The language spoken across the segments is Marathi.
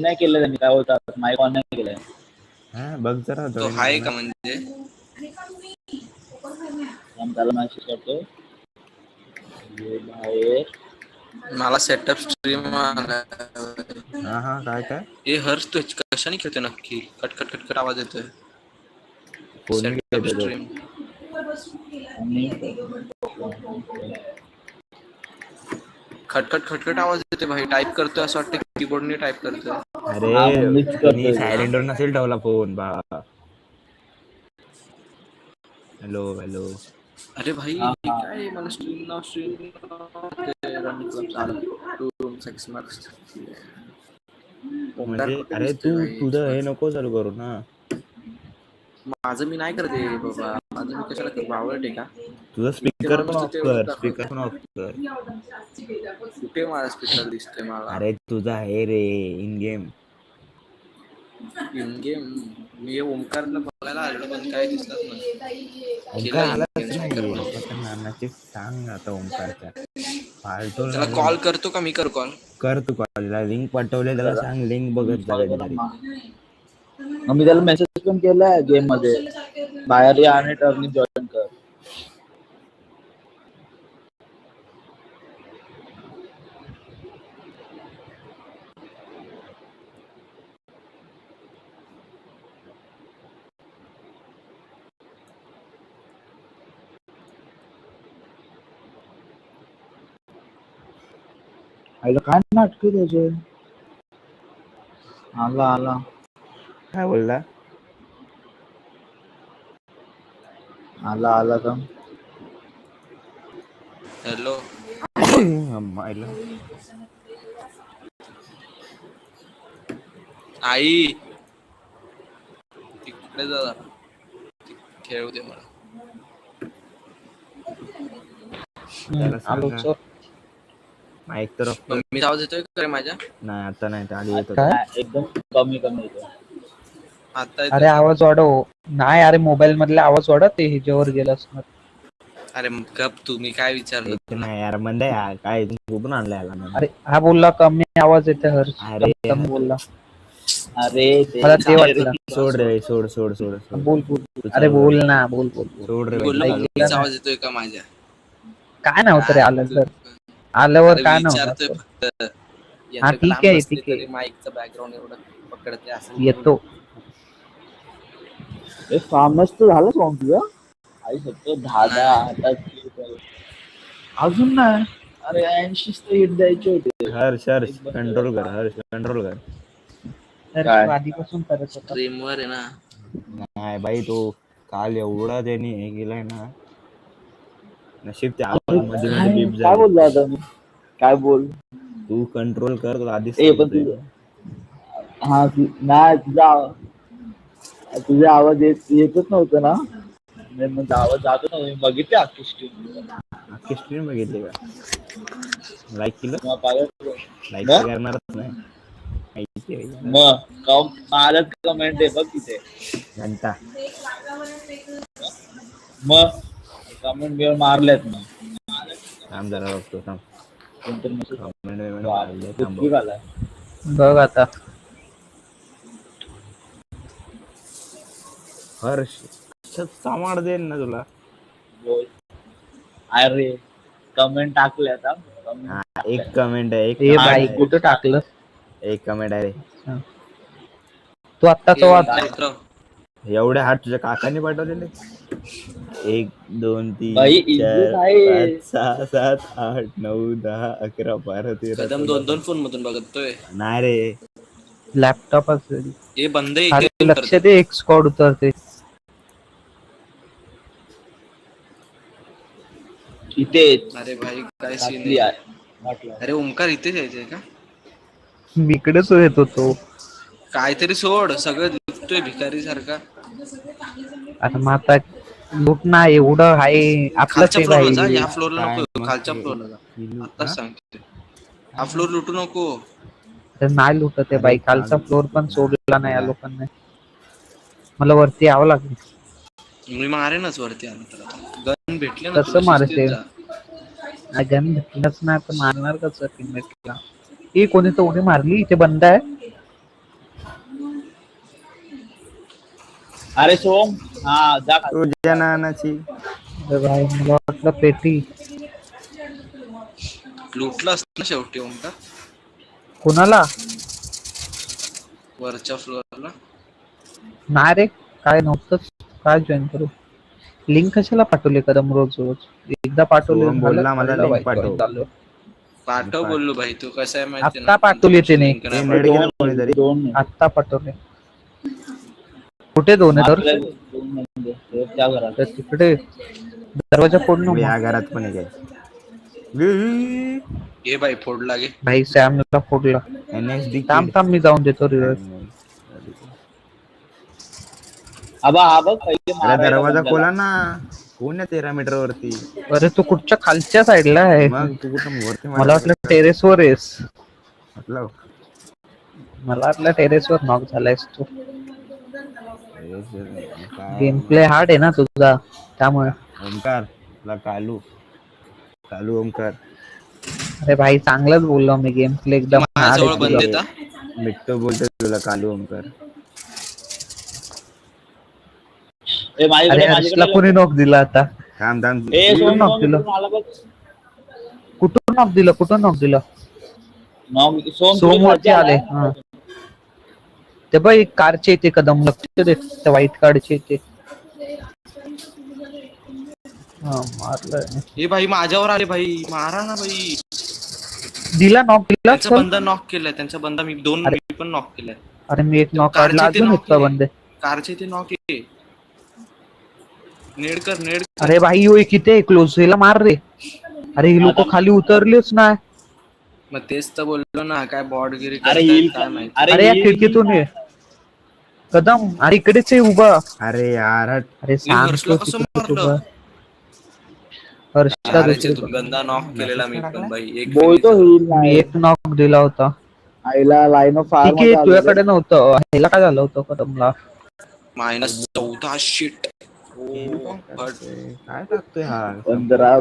नाही केलं त्यांनी, काय होतात माईक ऑन नाही केलंय. हा बघ जरा तो join हाय झाला. का म्हणजे त्याला मेसेज करतो बाहेर. मला सेटअप स्ट्रीम हा काय हे हर्ष तू कशाने खेळतोय नक्की? कटकट कटकट आवाज येतोय. फोन मी सेटअप घेतो तो. स्ट्रीम आणि खटखट खटखट आवाज येते भाई. टाईप करतोय असं वाटतं कीबोर्डने टाईप करतोय. अरे हा मग मीच तुम्ही करतोय ते. सायलेंट वर नसेल ठेवला फोन बा. Hello hello. अरे भाई हा हे हा काय मला स्ट्रीम ओमकार म्हणजे कुठे अरे दिसतोय तू भाई? तुझं हे नको चालू करू ना. माझं मी नाही करते बाबा. माझं मी कशाला करू? बावळट आहे का? तुझा इथे स्पीकर पण माणूस ऑफ तिथे एवढं कर, स्पीकर पण दाखवतो. ऑफ कर. कुठे माझा स्पीकर दिसतोय मला? अरे तुझा आहे रे इन गेम. इन गेम मी ओमकारला बघायला आलो पण काय दिसत नाही. केला ओमकार इन गेम आलाच स्पीकर नाहीये. पण त्याच्या नानाची सांग आता ओमकारच्या. फालतू त्याला लागू कॉल नको. करतो का मी करू कॉल? कर तू कॉलला लिंक पाठवले त्याला करा. सांग लिंक बघत जा कॉल करा कधीतरी. मग मी त्याला मेसेज पण केलाय गेम मध्ये, बाहेर या आणि टर्निंग जॉईन कर. आईला काय नाटक त्याचे. आला आला. काय बोलला? आला आला का? हॅलो. मायला. आई तिकडे जा जरा. खेळू दे मला. त्याला आलो सांगा सर. माईक तर ऑफ कर. मी आवाज येतोय का रे माझ्या? नाही आता नाही तर आधी येत काय? होता. एकदम कमी कमी येतो. आता अरे येतोय का? आवाज वाढव. नाही अरे मोबाईल मधला आवाज वाढव, ते ह्याच्यावर गेला असणार. अरे गप तुम्ही काय विचारलं एक तुला? नाही यार मंद यार काय कुठून आणलाय याला नंदा? अरे हा बोलला कमी आवाज येते हर्ष. अरे कमी बोलला. अरे मला ते चालू वाटलं. सोड रे सोड सोड सोड सोड. बोल बोल. तू अरे चालू बोल कर. ना, बोल बोल बोल. सोड रे मी भाई तू बोललो चालू ऐकलं कर. मम्मीचा ना. आवाज येतोय का माझ्या? काय नव्हतं रे आलं तर. आल्यावर अरे काय विचारतोय नव्हतं. फक्त. हा याच्या ठीक लांब आहे बसले ठीक आहे. तरी माईकचं बॅकग्राऊंड एवढं पकडते असं बोलू येतो. नको. फार्मस तर झालं फॉर्म तुझं? आई फक्त 10 नाही. आता अजून नाही. अरे 80 हिट द्यायचे होते. हर्ष हर्ष एक बंद कंट्रोल कर. झाला. हर्ष कंट्रोल कर. तर काय? तू आधीपासून करत होता. स्ट्रीमवर आहे ना. नाही भाई तो काल एवढा त्यांनी हे केलाय ना. नशीब ते अरे आवाज मध्ये मध्ये काय बीप काय झाले. बोललो आता मी? काय बोल? तू कंट्रोल कर तुला आधीच पण सांगतोय. तुझं हा नाही तुझा आवाज येतच नव्हतं ना. मग आवाज जातो ना. मी बघितली अख्खी स्ट्रीम. अख्खी स्क्रीन बघितली का? लाईक केलं? लाईक तर मग करणारच नाही. माहिती आहे का? मग कमेंट आहे बघ तिथे. घंटा. मग कमेंट बिमेंट मारल्यात मग. थांब जरा बघतो थांब. कोणतरी मेसेज कमेंट वेमेंट मारले थांब ऋत्विक बघतो. आलाय. बघ आता. हर्ष सामाड देईन ना तुला. बोल. अरे कमेंट टाकले आता. हा एक कमेंट आहे. एक ए कमेंट बाई आहे. कुठं टाकलं? एक कमेंट आहे रे. तू आत्ताच हे वाच. मित्र एवढे हात तुझ्या काकाने पाठवलेले. 1 2 भाई 3 इझी 4 आहे. 5 6 7 8 9 10 11 12 13 कदम 14 2 फोन मधून बघतोय. नाही रे. लॅपटॉप असेल. हे बंद आहे अरे इथे लक्ष दे एक स्क्वॉड उतरते. इथे अरे भाई काय सीन टाकली आहे. आहे म्हटलं. अरे ओमकार इथेच यायचंय का? मी इकडेच येत होतो. काहीतरी सोड. सगळं दिसतोय भिकारी सारखा. आता मग आता लूट ना एवढं आहे आपलंच खालच्या आहे फ्लोअरला जा. भाई. या फ्लोअरला काय नको. मग खालच्या ते फ्लोअरला जा. किलू आताच हा? सांगते. हा फ्लोअर लुटू नको. तर नाही लुटत आहे अरे बाई. खालचा चालू फ्लोअर पण सोडला नाही या तुला लोकांनी. मला वरती यावं लागेल. मी मारेनच वरती आलो तर आता. गन भेटले ना तुला कसं शिस्तीत मारते? जा. गन भेटलंच नाही तर मारणार कसं टीममेटला? ही कोणी तर उडी मारली. इथे बंद आहे. अरे सोम, हा जा खाली. तुझ्या नानाची. अरे भाई मला वाटलं पेटी. लुटलं असतं ना शेवटी ओमकार कोणाला वरच्या फ्लोअरला. नाही रे, काय नव्हतंच. काय जॉईन करू? लिंक कशाला पाठवले कदम रोज रोज? एकदा पाठवले सोहम झालं, बोलला मला कळलं लिंक बाई, पाठव. join झालो. पाठव बोललो भाई, तू कसं आहे माहिती आत्ता पाठवली त्याने. लिंक नाही नेट पाठवत. गेलं कोणीतरी. दोन आत्ता पाठवले. कुठे दोन आहे तर? आपल्या दोन म्हणजे त्या घरात. तर तिकडे दरवाजा फोडणं मग. या घरात पण एक आहे. ये भाई फोड लागे. भाई सॅमला फोडला. NSD थांब थांब मी जाऊन देतो रिव्हर्स. आबा हा बघ पहिले अरे मारायला दरवाजा बंद खोला झाला. ना. कोण आहे 13 मीटर वरती? अरे तू कुठच्या खालच्या साईडला आहे? मग तू कुठं वरती मला वाटलं टेरेस वर आहेस. म्हटलं मला वाटलं टेरेस वर नॉक झालायस तू. गेम काय प्ले हार्ड आहे ना तुझा, त्यामुळे. ओमकार तुला कालू कालू ओमकार अरे भाई चांगलंच बोललो मी, गेम प्ले एकदम हार्ड माझ्याजवळ आहे बंद तुझा. येता. मिट्टू बोलतो तुला कालू ओमकार. ए, माझ्याकडे अरे हर्षला कोणी नॉक दिला आता? थांब थांब. ए कुठून सोम, knock सोम, दिलं? इकडून आला बघ. कुठून नॉक दिलं? कुठून नॉक दिलं? सोम सोम तुझ्या वरती खालच्या आले. आला. हा. ते बघ एक कारचे इथे कदम लक्ष दे, त्या व्हाईट कार्डचे इथे. हा मारलं. हे भाई माझ्यावर आले भाई, मारा ना भाई. दिला नॉक दिला. त्यांचा चल. बंदा नॉक केलाय, त्यांचा बंदा मी दोन अरे. मी पण नॉक केलाय. अरे मी एक नॉक कारचे काढला, ते अजून knock इतका आहे. बंद. कारचे ते नॉक आहे. नेड कर. अरे भाई यो किती क्लोज हिला मार रे. अरे ही लोक खाली उतरलेच नाही. मग तेच तर बोललो ना, काय बॉडगिरी अरे करतायत येईल काय माहिती. अरे या खिडकीतून ये कदम. अरे इकडेच आहे उभा. अरे यार हट. अरे मी हर्षला सांगतो कसं तिकडे मारलं? उभा. हर्षला कारचे दुसरी. बंदा नॉक केलेला मी पण भाई. एक बोलतो finish. होईल मी नाही. एक नॉक दिला होता. आईला लाईन ऑफ फायर ठीक आहे, तुझ्याकडे नव्हतं. ह्याला काय झालं होतं कदमला? -14 शिट. काय टाकतोय हा 15.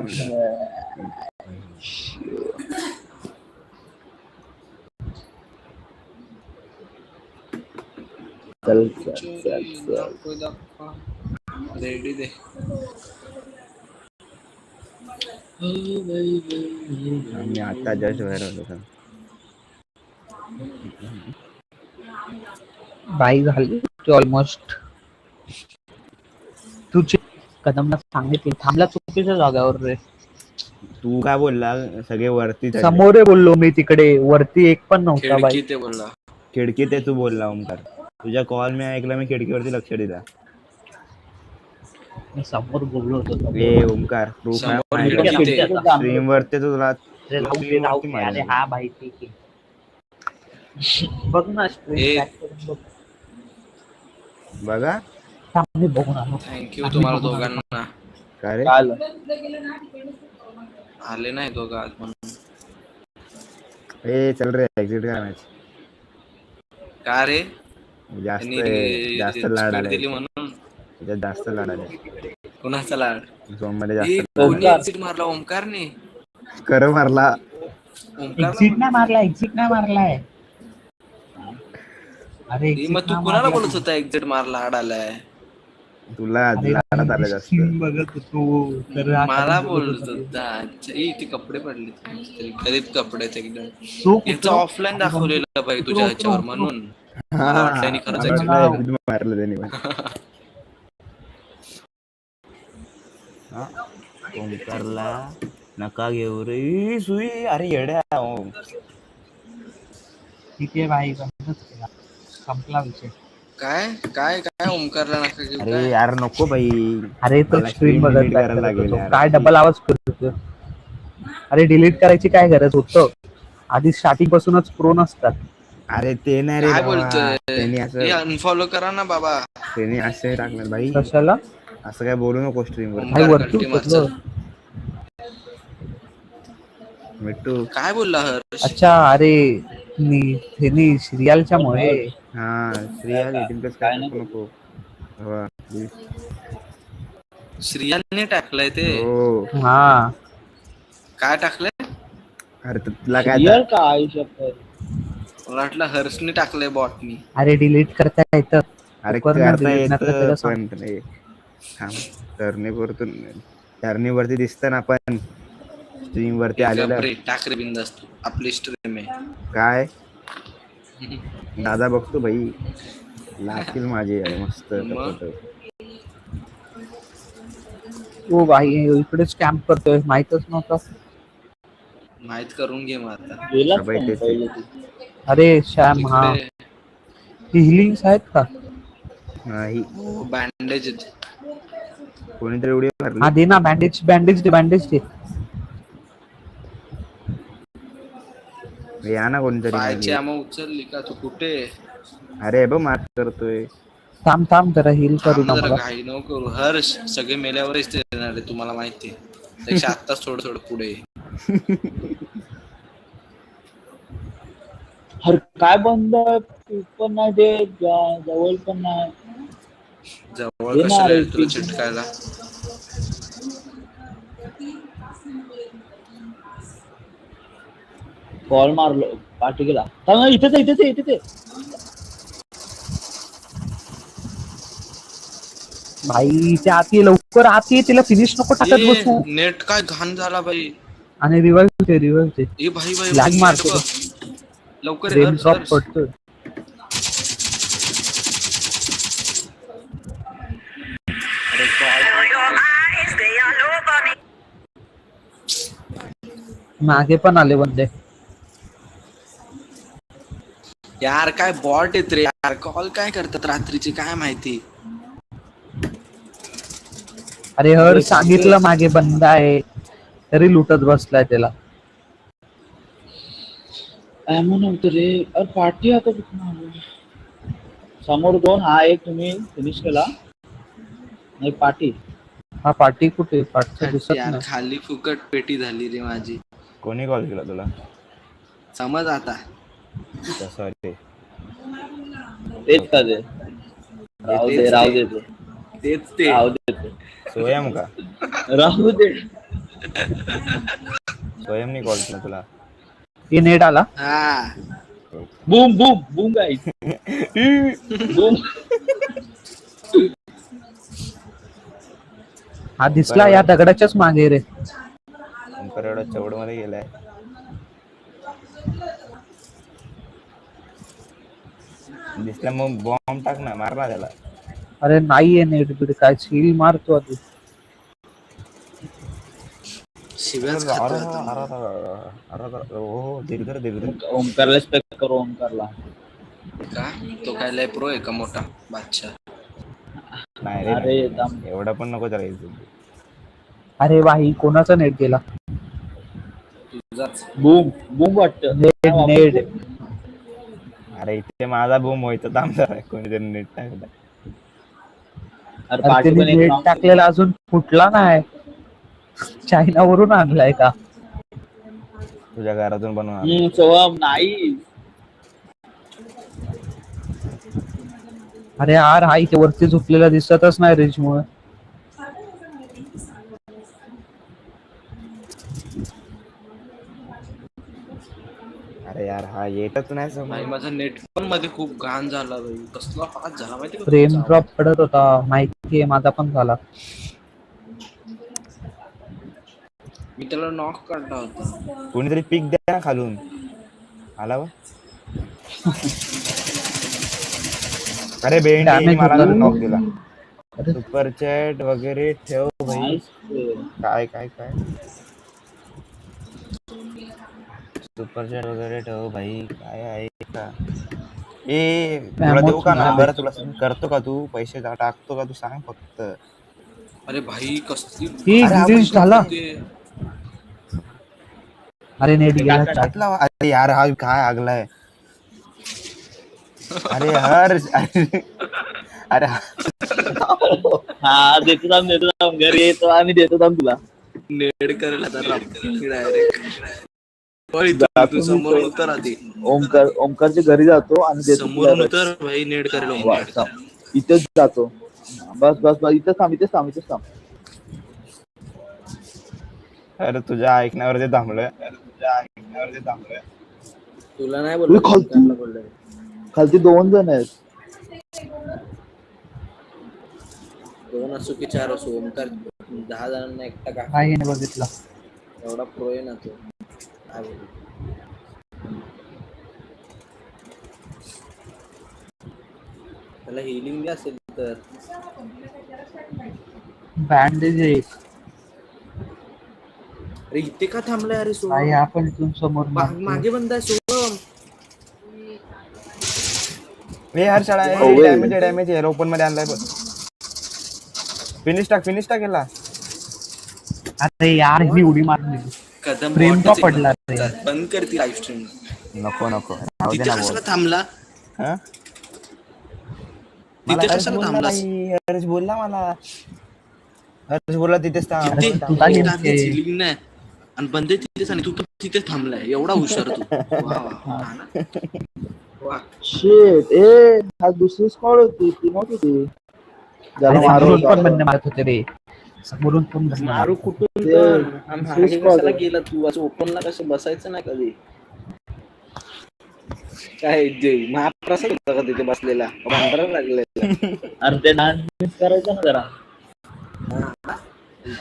चल चल चल. रेडी दे. मी आता जस्ट बाहेर आलो. बाई झाली ऑलमोस्ट. तुझे कदमला सांगितले थांबला चुकीच्या जागावर रे. तू काय बोलला? सगळे वरती चढले. समोर आहे बोललो मी, तिकडे वरती एक पण नव्हता बाई. खिडकी ते बोलला. खिडकीत आहे तू बोलला ओमकार. तुझ्या कॉल मी ऐकला, मी खिडकीवरती लक्ष दिला. मी समोर बोललो होतो. ए ओमकार प्रूफ समोर नाही खिडकीत आहे. स्ट्रीम वरती तुला अरे राहू दे. अरे हा भाई ठीक आहे. बघ ना screen ए. back करून बघ. बघा थांब, मी बघून आलो. थँक्यू तुम्हाला दोघांना. काय रे. चाल. आले नाही दोघं आज म्हणून. ए चल रे एक्झिट कर मॅच. का रे? जास्त त्यांनी लाड speed दिली आलाय. म्हणून. त्याच्यात जास्त लाड आलाय. कुणाचा लाड? झोन मध्ये ए, जास्त कोणी एक्झिट मारला? ओमकारने. कर मारला. एक्झिट नाही मारला, एक्झिट नाही मारलाय. अरे ए, मग तू कुणाला बोलत होता एक्झिट मारला लाड आलाय? तुला लाडात आलं जास्त. बघत होतो तर मला बोलत होता. अच्छा, ए, ते कपडे पडले गरीब कपडे आहेत एकदम. तो याचं ऑफलाईन दाखवलेलं पाहिजे तुझ्या ह्याच्यावर म्हणून. मला वाटलं यांनी खरंच exit एक्झिट मारलं त्यांनी पण. ओमकारला नका घेऊ रे सुई. अरे येड्या. ठीक आहे भाई, बंदच केला. संपला विषय. काय काय काय ओमकारला नका घेऊ अरे काय? यार नको बाई. अरे तो मला स्क्रीन screen बघत delete करायला लागेल होतो. यार. काय डबल आवाज करतो. अरे डिलीट करायची काय गरज होतं? आधी स्टार्टिंग पासूनच प्रो नसतात. अरे ते नाही रे काय बाबा. बोलतोय? त्यांनी हे असं अनफॉलो करा ना बाबा. त्यांनी असं टाकणार भाई. कशाला? असं काय बोलू नको स्ट्रीम वर. भाई ओमकार वरती कल्टी उतरलो. मिट्टू. काय बोलला हर्ष? अच्छा अरे मी सिरियलच्या मुळे. हा श्रेया 18+ काय नको. हो श्रियाने टाकलंय ते. हो. हा काय टाकलंय? अरे तुला काय रिअल का आयुष्यात? मला वाटलं हर्षने टाकलंय बॉटनी. अरे डिलीट करता येतं. अरे करणार करता delete नाही तर येतं त्याला सांग. पण रे थांब. टर्निंग वरती दिसतं ना पण स्ट्रीम वरती आलेलं रे टाक रे बिंदास तू आपली स्ट्रीम आहे. काय दादा बघतो भाई लागतील माझे मस्त मग? टपटप. ओ भाई इकडेच कॅम्प करतोय माहितच नव्हतं. माहित करून घे मग आता. गेलाच हा बाई, का तेच पहिले आहे. तू? अरे श्याम हा तिकडे हिलिंग्स आहेत का? नाही बँडेज कोणीतरी उडी मारली. हा दे ना बँडेज बँडेज दे. या ना कोणीतरी पायची मागे. आम्हा उचलली का तू कुठे अरे बघ मार करतोय. थांब जरा हिल करू थांब ना जरा मला. घाई नको करू हर्ष सगळे मेल्यावरच ते येणार आहे तुम्हाला माहिती आहे त्यापेक्षा आत्ताच थोडं पुढे ये. अरे काय बंद आहे? पण नाही ते जवळ पण नाही. जवळ ये ना कशाला रे येईल तुला चिटकायला. कॉल मारलो पाठी गेला. इथेच आहे. भाई ते आत ये लवकर आत ये तिला फिनिश नको टाकत ये बसू. नेट काय घाण झाला बाई. आणि रिवाइव्ह दे. ए भाई भाई भाई लॅग नेट मारतो बघ लवकर ये, फ्रेम हर्ष ड्रॉप हर्ष पडतोय. मागे पण आले बंदे. यार काय बॉट येत रे यार कॉल काय करतात रात्रीचे काय माहिती. अरे हर सांगितलं मागे बंद आहे तरी लुटत बसलाय त्याला. ॲमो नव्हतं रे. अरे पाठी आता कुठून आलो? समोर 2 हा एक तुम्ही फिनिश केला. नाही पाठी. हा पाठी कुठे पाठचा दिसत यार नाही. खाली फुकट पेटी झाली रे माझी. कोणी कॉल केला तुला? समज आता सॉरी. तेच का ते? राहू दे ते. तेच ते राहू दे ते. सोयम का? राहू दे. सोयमने कॉल केला तुला? हे नेट आला. हा बूम गाईस. बूम. हा दिसला या दगडाच्याच मागे रे. ओंकार एवढा चवड मध्ये गेलाय. दिसला मग बॉम्ब टाक ना मार ना त्याला. अरे नाहीये नेट बीट काय सील मारतो आधी. शिव्याच खातोय आता मी. हो दीर्घ ओमकारला स्पेक्ट करू ओमकारला. का तो काय लय प्रो आहे का मोठा बादशाह. नाही रे अरे नाही. एवढा पण नको करायचं. अरे भाई कोणाचा नेट गेला? तुझाच बूम वाटतं. नेट अरे इथे माझा बूम व्हायचं थांबणार कोणीतरी नेट टाकलं. अरे अरे पाठी त्यांनी पण एक नेट round टाकलेला अजून फुटला नाही. चायनावरून आणलाय का? तुझ्या घरातून बनवणार. सोहम नाही. अरे यार हा इथे वरती झोपलेला दिसतच नाही रेंज मुळे. अरे यार हा येतच नाही भाई समोर. माझा नेट पण मध्ये खूप घाण झाला भाई कसला फास्ट झाला माहिती का फ्रेम तुमचा ड्रॉप पडत होता माहितीये माझा पण झाला. मी त्याला नॉक काढला होता. कोणीतरी पिक द्या ना खालून. आला वा. अरे बेंडी Damage मला होता रे. नॉक दिला. अरे सुपर चॅट वगैरे ठेव भाई. Nice. काय सुपर चॅट वगैरे ठेव भाई. काय आहे का? तुला देऊ का नंबर? तुला करतो का तू? पैसे टाकतो का तू? सांग फक्त. अरे भाई कसली ही अरे glitch झाला. अरे नेट गेला. टाकला. अरे यार हा काय आगलाय. अरे हर्ष अरे हा देतो थांब घरी येतो आम्ही देतो थांब तुला. नेड करेल आता डायरेक्ट. तू समोर उतर आधी. ओमकारच्या घरी जातो आणि देतो तुला. समोरून उतर भाई नेड करेल ओमकार. थांब. इथेच जातो. बस इथेच थांब. अरे तुझ्या ऐकण्यावरती थांबलोय. तुला नाही बोललो खालती 2 जण आहेत. 2 असो की 4 असो, ओमकार 10 जणांना एकटा का काही नाही बघितलं. एवढा प्रो आहे ना तो. काय बोलू. त्याला हिलिंग बी असेल तर. बँडेज एक अरे इथे का थांबलाय अरे काही सोहम? आपण इथून समोर मारतो. मागे बंद आहे सोहम. हे हर शाळा डॅमेज आहे ओपन मध्ये आणलाय बघ. फिनिश टाक याला. अरे यार मी उडी मारून दिली. कदम प्रेम का बॉटच एक पडला रे. बंद करती लाईव्ह स्ट्रीम. नको राहू दे तिथे ना कशाला बोल. थांबला? हा? तिथे मला हर्ष कशाला बोलला थांबलास? नाही. हर्ष बोलला मला. हर्ष बोलला तिथेच थांब. तिथे तुला तिथे नेमके. आधीच हिलिंग नाही आणि बंदे तिथेच आणि तू पण तिथे थांबलाय. एवढा हुशार तू. वा वा हा ना? वा. शेट ए हा दुसरी स्क्वॉड होती ती नव्हती ती ज्याला अरे मारत समोरून पण होता. बंदे मारत होते रे. समोरून पण बंदे मारू मारत होते. कुठून ते पण आणि दुसरी मागे squad कशाला आहे. गेला तू? असं ओपनला कसं बसायचं नाही कधी? काय जे महाप्रसाद होता का तिथे बसलेला? भांडारा लागलेला. अरे ते डान्स करायचं ना जरा.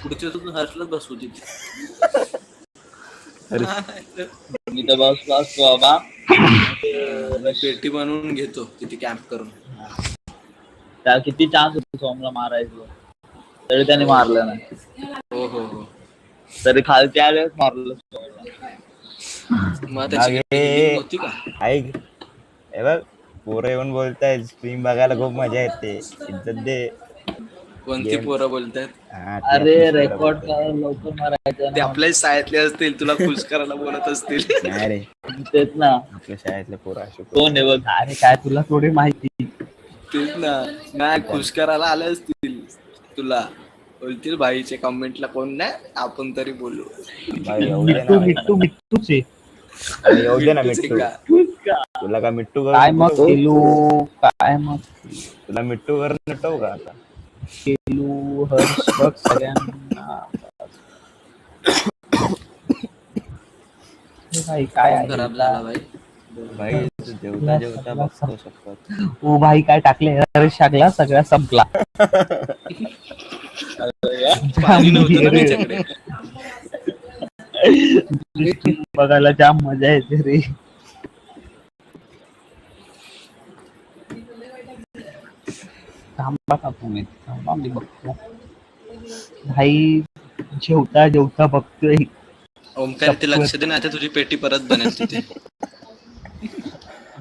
पुढच्या तू हर्षलाच बसवू तिथे. मी तर बसलो असतो बाबा. मी पेटी बनवून घेतो तिथे कॅम्प करून. त्या किती चान्स होते सोमला मारायचं तरी त्याने मारलं नाही. हो हो हो. तरी खालच्या आल्यावर मारलं. मग त्याची healing होती का? ऐक हे बघ पोरं येऊन बोलतायत स्क्रीन बघायला खूप मजा येते. इज्जत दे. कोणती पोरं बोलतात? हा, ते अरे आपलीच पोरं रेकॉर्ड बोलतायत. कर लवकर मारायचं ते ना. आपल्याच शाळेतले असतील, तुला खुश करायला बोलत असतील. नाही रे तेच ना. आपल्या शाळेतले पोरं असे कोण आहे बघ. अरे काय तुला थोडी माहिती. तेच ना. नाही खुश करायला आले असतील तुला. बोलतील भाईच्या कमेंटला कोण नाही, आपण तरी बोलू. बाई, येऊ दे ना. मिट्टूच आहे. अरे येऊ दे ना मिट्टूच मिट्टू. आहे का? तुला का मिट्टू काय करून मग नटवू? केलू काय मग तुला मिट्टू करून नटवू का आता? केलू हर्ष बघ सगळ्यांना. हे भाई काय फॉर्म खराब झाला आहे? भाई. भाई तू जेवता बघतो शकतो. ओ भाई काय टाकले हर्ष टाकला सगळा संपला. पाणी नव्हतं ना त्याच्याकडे. बघायला जाम मजा येते रे. थांबा मी बघतो. भाई जेवता बघतोय. ओमकार ते लक्ष दे ना, आता तुझी पेटी परत बनेल तिथे.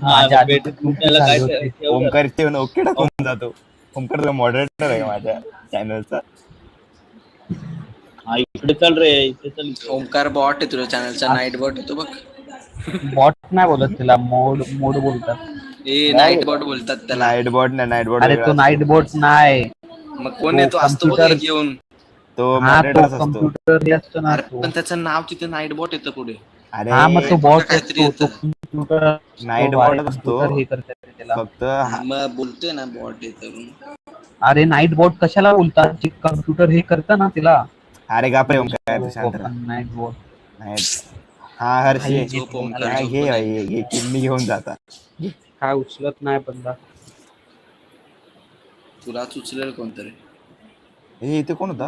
माझ्या आधी पेटी तुमच्याला काय झाले होते. ठेव. ओमकार इथे येऊन ओके टाकून जातो. ओमकार मॉडरेटर आहे माझ्या चॅनलचा. हा इकडे चल रे इथे चल इथे. ओमकार बॉट आहे तुझ्या चॅनलचा, नाईट बॉट येतो बघ. बॉट नाही बोलत त्याला मोड बोलतात. ए नाईट बॉट बोलतात त्याला. नाईट बोर्ड नाही नाईट बोर्ड अरे तो नाईट बोट नाही. मग कोण येतो असतो बघ computer- एक येऊन. तो हा तो मॉडरेटरच असतो. कम्प्युटर असतो ना अरे तो. पण त्याचं नाव तिथे नाईट बॉट येतं पुढे. अरे हा मग तो बॉट काहीतरी असतो. तो येतं. कम्प्युटर Night bot असतो. हे करतात त्याला. फक्त मग बोलतोय ना बॉट येतं. अरे नाईट बॉट कशाला बोलतात? जे कम्प्युटर हे करतं ना तिला. अरे गापरे ओमकार तू शांत राहा. नाईट बॉट. नाही. हा हर्षी भाई, झोप ओमकार, नाही, झोप घे पण भाई घे किडनी घेऊन जाता. काय उचलत नाही बंदा. तुला उचलेल कोणतरी. हे इथे कोण होता?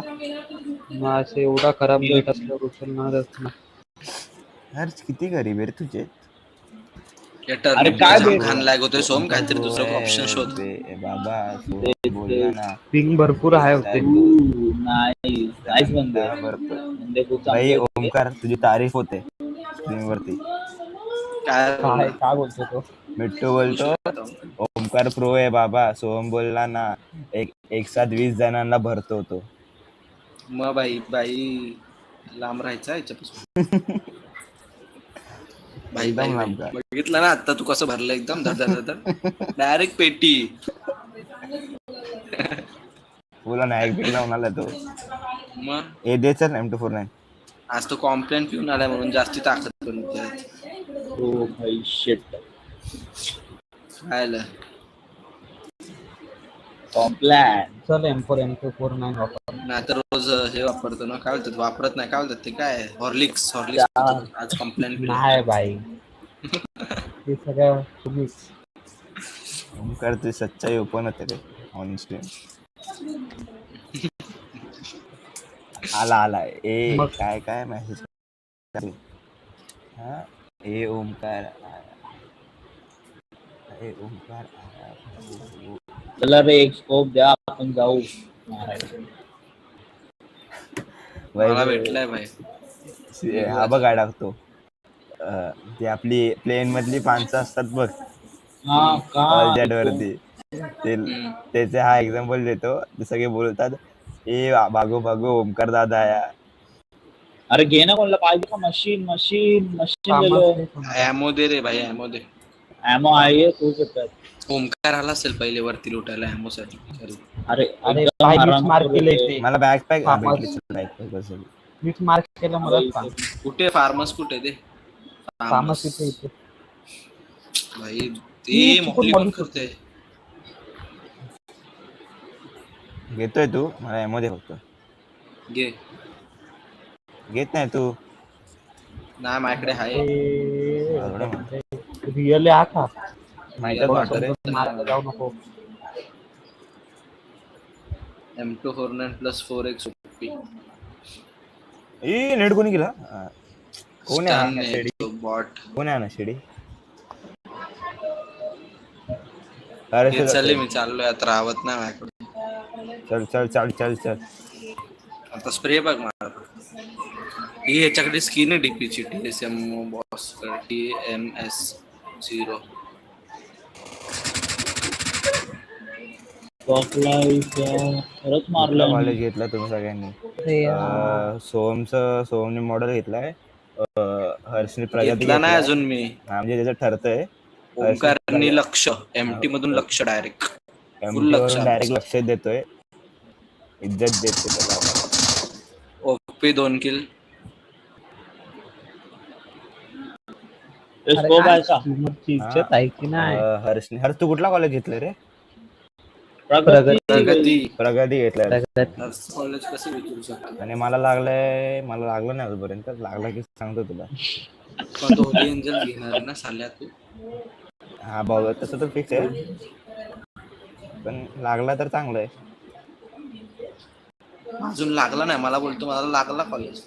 मग असं एवढा खराब नेट असल्यावर उचलणारच ना. हर्ष किती गरीब आहे रे तुझे. अरे काय भेट- घाण लाग होतोय सोम, काहीतरी दुसरं ऑप्शन शोध. बाबा तू बोलला ना. पिंग भरपूर आहे होते. नाही नाहीच बंद आहे. भरपूर. बंदे खूप भाई चांगले होते. ओमकार तुझी तारीफ होते स्क्रीन वरती. काय काय बोलतो तो? मिट्टू बोलतो ओमकार प्रो आहे बाबा. सोहम बोलला ना एक साथ 20 जणांना भरतो तो. मग बाई लांब राहायचा याच्यापासून. बाई एकदम लांब का? बघितलं ना आता तू कसं भरलं एकदम धडधड डायरेक्ट पेटी. बोला ना एक बिग लावून आला तो. मग ए दे चल M249. आज तो कॉम्प्लेन पिऊन आलाय म्हणून जास्ती ताकद बनवते. हो भाई शेट खायला कॉम्प्लॅन. चल M4 M249 वापर. नाही तर रोज हे वापरतो ना, काय बोलतात वापरत नाही, काय बोलतात ते काय हॉर्लिक्स आज कॉम्प्लेन नाही बाई. हे सगळं तुम्हीच. ओमकार तुझी सच्चाई ओपन होते रे ऑन स्क्रीन. आला ए मग? काय मेसेज हा ए ओमकार आया चला रे एक स्कोप द्या आपण जाऊ मारायला. मला भेटलाय भाई. हा बघ काय टाकतो ती आपली प्लेन मधली माणसं असतात बघ हा का ऑल चॅट वरती ते हम्म. त्याचे हा एक्झाम्पल देतो ते सगळे बोलतात ए भागो भागो ओमकार दादा आया. अरे घे ना कोणाला पाहिजे का मशीन मशीन मशीन ले लो. कामाच नाही कोणाला. ॲमो दे रे भाई ॲमो दे. ॲमो आहे तू शकत. ओमकार आला असेल पहिले वरती लुटायला ॲमो साठी. अरे अरे एकदम मीच आरामात मार्क करू केलंय दे. ते. मला बॅकपॅक फार्मस. भेटली बॅकपॅक असेल मीच मार्क केलं मला अरे सांग. इथे- कुठे फार्मस कुठे ते कामच इथे इथे. भाई ते ती चुकून मोकली पण बोलूच करते. घेतोय तू मला एमो दे फक्त घे घेत नाही तू नाही माझ्याकडे आहे. मला थोडं माहिती. रिअल आहे का? माहितच बघ, नव्हतं रे समजत नाही मार्क मला. जाऊ नको. M249+4x ए नेट कोणी केला कोण आहे शेडी बॉट. कोण आहे ना शेडी हे चालले मी चाललोय आता राहत नाही माझ्याकडे. चल आता स्प्रे बघ मला. ही ह्याच्याकडे स्किन आहे डीपीची TSM बॉस TMS0. खरंच मारलं कॉलेज घेतला तुम्ही सगळ्यांनी अरे यार. सोमने मॉडेल घेतलाय हर्षने प्रगती घेतला नाही घेतलाय. अजून मी. हा, म्हणजे त्याचं ठरतंय ओमकारनी लक्ष MT मधून लक्ष डायरेक्ट फुल MT लक्ष वरून डायरेक्ट लक्ष देतोय इज्जत देतोय त्याला. ओपी 2 किल. अरे स्कोप आहे का ची इज्जत आहे की नाही? हर्ष तू कुठला कॉलेज घेतलंय रे प्रगती. प्रगती घेतलाय कॉलेज कसं विचारू शकतो. आणि मला लागलं नाही अजूनपर्यंत लागला की सांगतो तुला. पण तो होली एंजल घेणार आहे ना साल्या तू. हा बघ तसं तर फिक्स आहे पण लागला तर चांगलं आहे. अजून लागला नाही मला बोलतो मला लागला कॉलेज.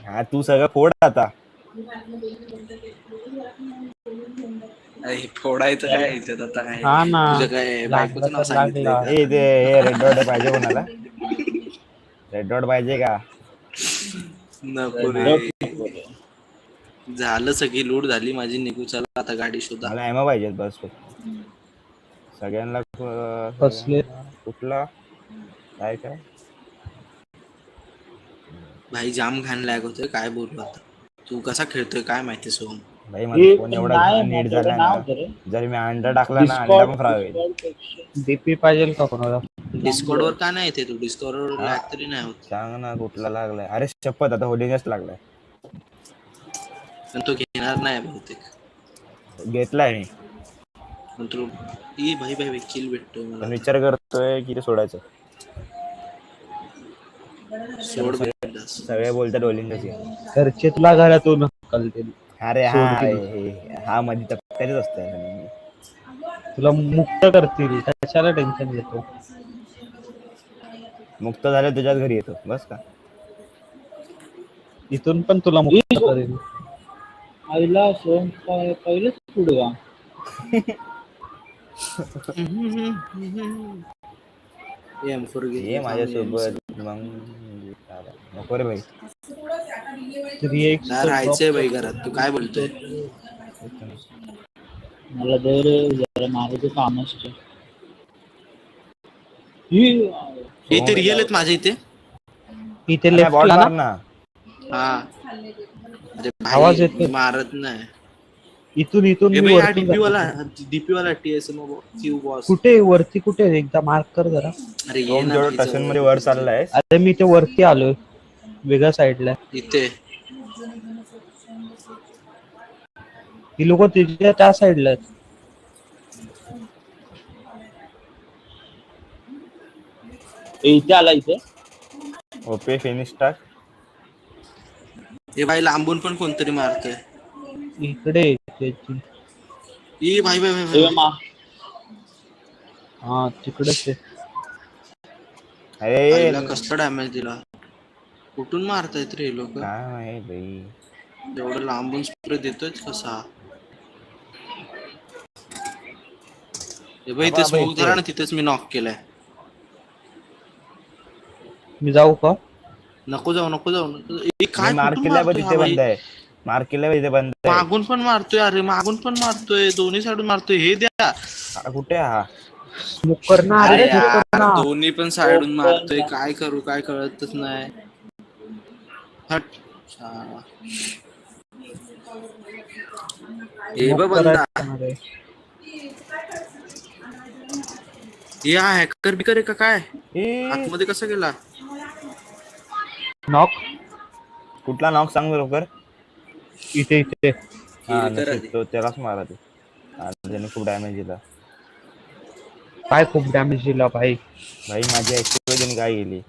हा तू सगळं फोड आता अरे फोडायचं काय याच्यात आता काय. हा ना. तुझं काय बायकोचं नाव लागला तर सांगितलंय लागला. का? ए ते रेड डॉट पाहिजे कोणाला रेड डॉट पाहिजे का नको रे. झालं सगळी लूट झाली माझी. निघू चला आता गाडी शोधा. मला एमा पाहिजेत बस सगळ्यांना कसले? कुठला काय भाई जाम घाण लॅग होतोय काय बोलू आता. तू कसा खेळतोय काय माहिती सोहम. भाई माझा फोन एवढा नीट झाला ना जर मी अंडा टाकला ना अंडा पण खराब होईल. डीपी पाहिजे का कोणाला? डिस्कॉर्ड वर का नाही येते तू. डिस्कॉर्ड वर लॅग तरी नाही होत. सांग ना कुठला लागलाय अरे शपथ आता होलिंगच लागलाय पण तो घेणार नाही बहुतेक. घेतलाय मी पण तू भाई किल भेटतोय पण मला. विचार करतोय की ते सोडायचं. सोड भेटलास. सगळे बोलतात होलिंगच घे. घरचे तुला घरातून हकलतील. अरे सोडतील. हा मध्ये टप्प्यातच असतंय तुला मुक्त करतील कशाला टेन्शन घेतो. मुक्त झालं तुझ्याच घरी येतो बस का. इथून पण तुला मुक्त करेल. आईला सोन पहिलेच पुढे ये माझ्यासोबत मग नको रे भाई. राहायचंय बाई घरात. तू काय बोलतोय. मला दे रे जरा माझं ते कामच इथे रिअल आहेत माझ्या इथे. इथे बॉट लेफ्टला मार ना. ना हा अरे आवाज भाई येतोय. मारत नाही. इथून हे मी भाई हा वरती डीपी वाला TSM क्यू बॉस. कुठे वरती कुठे एकदा मार्क कर जरा. अरे ये सोम ना जेवढं भाई टशन जवळ. मध्ये वर चाललाय अरे मी ते वरती आलोय वेगळ्या साईडला. इथे ही लोक तिच्या त्या साईडला आहेत. इथे आला इथे ओपे फिनिश टाक. हे भाई लांबून पण कोणतरी मारतोय. इकडे त्याची. ये भाई मा हा तिकडेच आहे. अरे आईला कसला डॅमेज दिला. कुठून मारतायत रे हे लोक. काय माहित भाई. एवढं लांबून स्प्रे देतोय कसा. हे भाई बाबा, ते बाबा स्मोक इथे. झाला ना तिथेच मी नॉक केलाय. मी जाऊ का? नको जाऊ नको जाऊ नको. मी काय मार्क कुठून केलाय पण मारतोय हा तिथे भाई. बंद आहे. मार्क केलाय तिथे बंद आहे. मागून पण मारतोय अरे मागून पण मारतोय दोन्ही साईडून मारतोय. हे द्या हा, कुठे आहे हा? स्मोक कर ना अरे अरे, स्मोक कर यार ना. दोन्ही पण साईडून मारतोय. काय करू काय कळतच नाही. हट शाळा. हे स्मोक बघ बंदा. करायचं ना रे. हे हॅकर बिकर आहे का काय. ए, आतमध्ये कसा गेला. नॉक कुठला नॉक सांग लवकर. इथे इथे. हा हिल कर नशीब आधी. तो त्यालाच मारा तू. त्याने खूप डॅमेज दिला. काय खूप डॅमेज दिला भाई. भाई माझी ऍक्टिव्ह त्याने काय केली.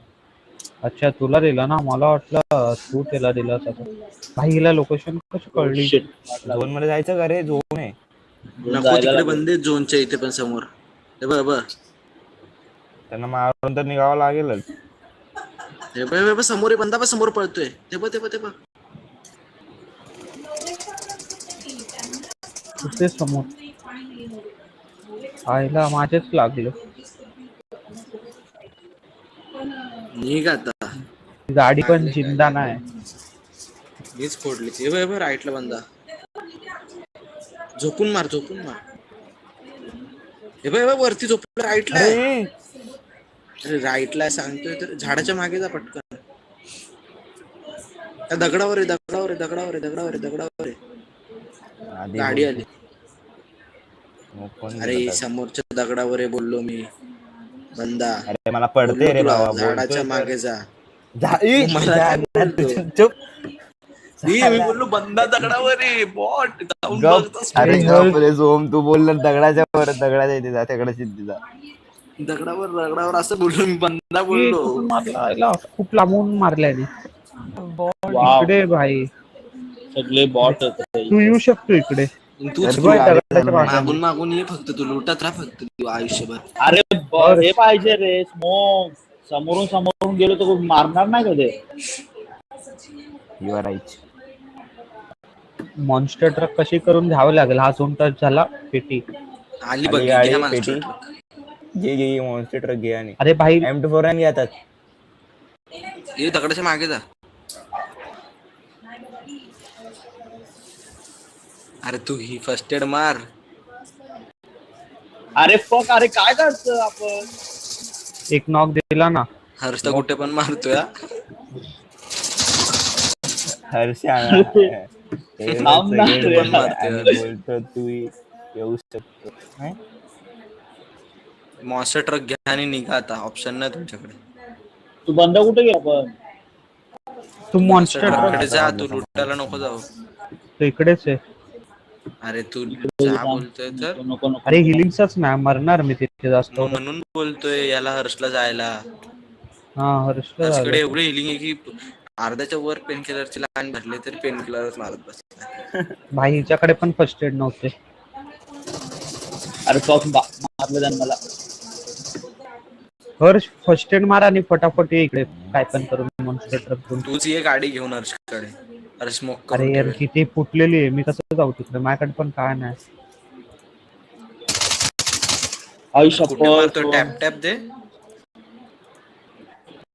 अच्छा तुला दिला ना, मला वाटलं तू त्याला दिला सगळं. भाई हिला लोकेशन कशी कळली. झोन मध्ये जायचं का रे? झोन आहे. नको तिकडे बंदे झोनच्या इथे पण समोर. हे बघ बघ. त्यांना मारून तर निघावं लागेलच. हे बघ हे बघ समोर आहे बंदा. पण समोर पळतोय. ते बघ ते बघ ते बघ. कुठे समोर. आईला माझेच लागलं. निघ आता. गाडी पण लागले काय जिंदा लागले. नाही. मीच फोडली. हे बघ हे बघ राईटला बंदा. झोपून मार झोपून मार. हे बघ हे बघ वरती झोपून राईटला आहे. अरे अरे राईटला सांगतोय तर झाडाच्या मागे जा पटकन. त्या दगडावर आहे दगडावर आहे दगडावर आहे दगडावर आहे दगडावर आहे. आधी गाडी बोल. आली. मग कोण अरे गेला तर? समोरच्या दगडावर आहे बोललो मी. बंदा अरे मला पडते बोललो रे तुला बाबा. झाडाच्या बोलतोय तर. मागे जा. मला काय जा, बोलतो? चुप. मी बोललो बंदा दगडावर आहे बॉट जाऊन गप. बघतोस. अरे अरे गप रे झोम. तू बोलला दगडाच्या वर. दगडाच्या इथे जा. तिकडे सिद्धी जा. दगडावर दगडावर असं बोललो मी. बंदा ए, बोललो. कुठून मारला आईला. खूप लांबून मारल्याने. वाव, इकडे भाई. सगळे बॉट तू येऊ शकतो इकडे. तूच तू बघ, गाडी दगडाच्या चालव. मागे. मागून मागून ये फक्त. तू लुटत राहा फक्त तू आयुष्यभर. अरे हे पाहिजे रे स्मोक. समोरून समोरून गेलो तर मारणार नाही का ते. You are right. Monster truck कशी करून घ्यावं लागेल. हा झोन टच झाला पेटी. आली आली बघ गाडी, घ्या मला पेटी. घे मॉन्स्टर ट्रक घे आणि अरे भाई M24 आणि घेतात. ये दगडाच्या मागे जा. अरे तू ही फर्स्ट एड मार. अरे फक. अरे काय करतो आपण. एक नॉक दिला ना. हर्षला कुठे पण मारतोय हा. हर्षा थांब ना रे. बोलतो तू येऊ शकतो. मॉन्स्टर ट्रक घ्या आणि निघा आता. ऑप्शन नाही तुमच्याकडे. तू बंद कुठे गेला पण. तू मॉन्स्टर मॉन्स्टर ट्रक ट्रक कडे जा. तू लुटायला नको जाऊ. तो इकडेच आहे. अरे तू जा बोलतोय तर. नको नको. अरे हिलिंगचाच नाही मरणार मी तिथे जास्त. मग म्हणून बोलतोय याला हर्षला जायला. हा हर्षला हर्षकडे झालं. एवढे हिलिंग आहे की अर्ध्याच्या वर पेन किलरची लाईन भरली तरी पेन किलरच मारत बस. भाई हिच्याकडे पण फर्स्ट एड नव्हते. अरे फक मारलं त्यानं मला. हर्ष फर्स्ट एड मार आणि फटाफट ये इकडे. काय पण करून मॉन्स्टर ट्रक घेऊन. तूच ये गाडी घेऊन हर्षकडे. अरे स्मोक अरे करून यार ठेवेल. किती फुटलेली आहे. मी कसं जाऊ तिकडे. माझ्याकडे पण काय नाही. आई कुठे मारतो शपथ. टॅप टॅप दे.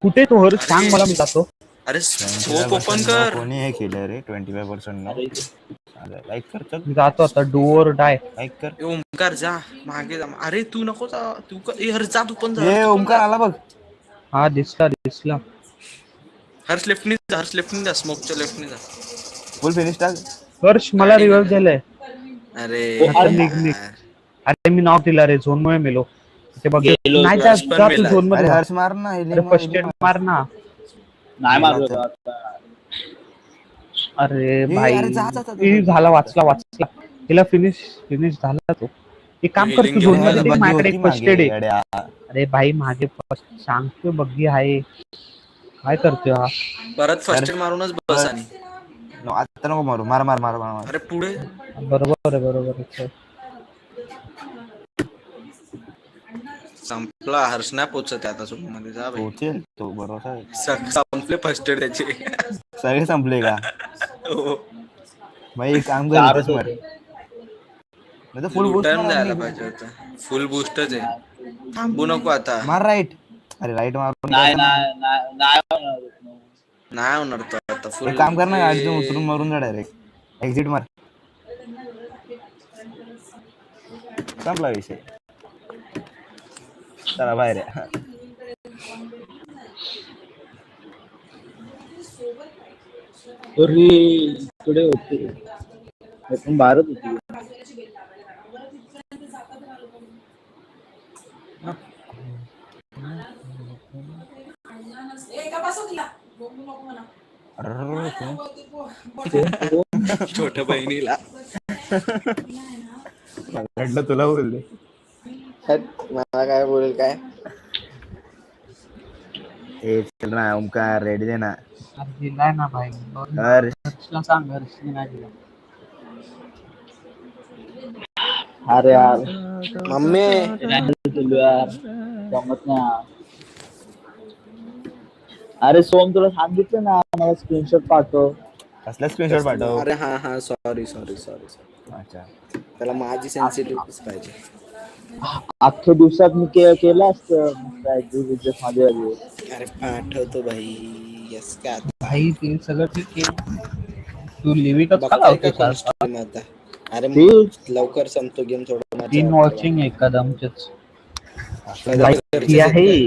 कुठे तो हर्ष सांग मला. मी जातो. अरे स्मोक ओपन कर. कोणी हे केलं रे 25% अरे लाईक कर. चल मी जातो आता. डू और डाय. लाईक कर. ए, ओमकार जा मागे जा. अरे तू नको जा. तू हर्ष जा तू पण जा. ए ओमकार आला बघ. हा दिसला दिसला. हर्ष लेफ्टनी जा. हर्ष लेफ्टनी जा. स्मोकच्या लेफ्टनी जा. फुल फिनिश टाक. हर्ष मला रिव्हर्स झालंय. अरे आता निघ निघ. अरे मी नॉक दिला रे. झोन मुळे मेलो. ते बघ गेलो. नाही जा हर्ष पण जा तू मेला. झोन मध्ये. अरे हर्ष मार ना. फर्स्ट एड मार ना. नाही मारलो आता. अरे भाई अरे जा, जा, जा, जा. ए, झाला वाचला. तिला फिनिश झाला तो. एक काम कर तू Healing झोन घेऊन मध्ये. माझ्याकडे एक फर्स्ट एड आहे. अड्या. अरे भाई मागे सांगतोय बग्गी आहे. काय करतोय हा. परत फर्स्ट एड मारूनच बस. आणि आता नको मारू. मार मार मार मार. अरे पुढे बरोबर आहे. संपला. हर्ष नाही पोचत आता सोबत मध्ये. जा भाई. पोचेल तो, भरोसा आहे. संपले फर्स्ट एड त्याचे. सगळे संपले का? हो. भाई एक काम कर, चारच इथेच मार. होते. नाही तर फुल बूस्ट लुटर्न मार द्यायला आणि पाहिजे होतं. फुल बूस्टच आहे. थांबू नको आता. मार राईट. अरे राईट मारून नाही द्यायचं ना. नाही नाही नाही होणार. नाही होणार तो आता. फुल एक काम कर ना, गाडीतून उतरून मारून जा डायरेक्ट. एक्झिट मार. संपला विषय. चला बाहेर या. तरी इकडे होते पण भारत होती. अर्रर्र, छोट्या बहिणीला. मला वाटलं तुला बोलले. मला काय बोलेल काय. ए चल ना ओमकार, रेडी दे ना. दिलाय ना भाई. हर्ष हर्षला सांग, हर्षने नाही दिला. अरे यार मम्मी केलो यार, जमत नाही. अरे सोम तुला सांगितलं ना मला स्क्रीनशॉट पाठव. कसला स्क्रीनशॉट पाठव. अरे हा सॉरी. अच्छा. त्याला माझी सेन्सिटिव्ह पाहिजे. अख्ख्या दिवसात मी केलं असतं माझ्या आधी. अरे पाठवतो भाई. यस का भाई ते सगळं ठीक आहे. तू लिव्हिकच का बघताय का लावतो कोण सारखा? stream आता. अरे ठीक. लवकर संपतो गेम थोडं. मजा तीन वाटते. वॉचिंग एकदमच. असलं घरचे तर घरचेच आहेत आहे.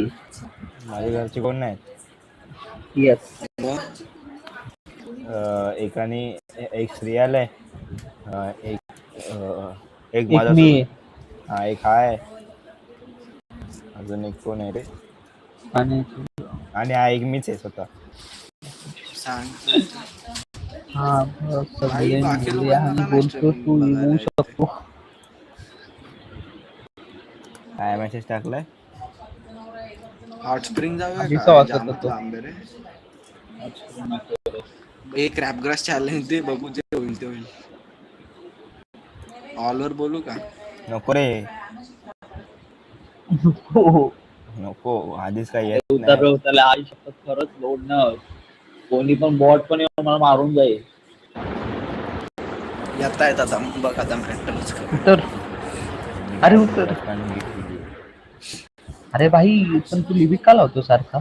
माझ्या घरचे कोण नाहीत. येस. काय? मग एकाने एक श्रेयाल आहे. एक एक माझा मी हा एक हाय. अजून एक कोण आहे रे. आणि आणि हा एक मीच आहे स्वतः. सांग. हा सगळे बाकी मुली लोकांना आणि नाही बोलतो streaming तू बघायला येऊ येते. शकतो. काय मेसेज टाकलाय. हॉट स्प्रिंग जाऊया आधीचा का. वाचत जामच होतो. लांब आहे रे. एक क्रॅपग्रास चॅलेंज दे, बघू जे होईल ते होईल. ऑलवर बोलू का. नको रे, हो. नको. आधीच काही येत उतर नाही. उतरले आई शपथ खरंच लोड न कोणी पण बॉट पण येऊन मला मारून जाईल. येता येत आता बघ आता मॅटरच कर. उतर. अरे उतर. अरे भाई पण तू लिव्हिक का लावतो सारखा?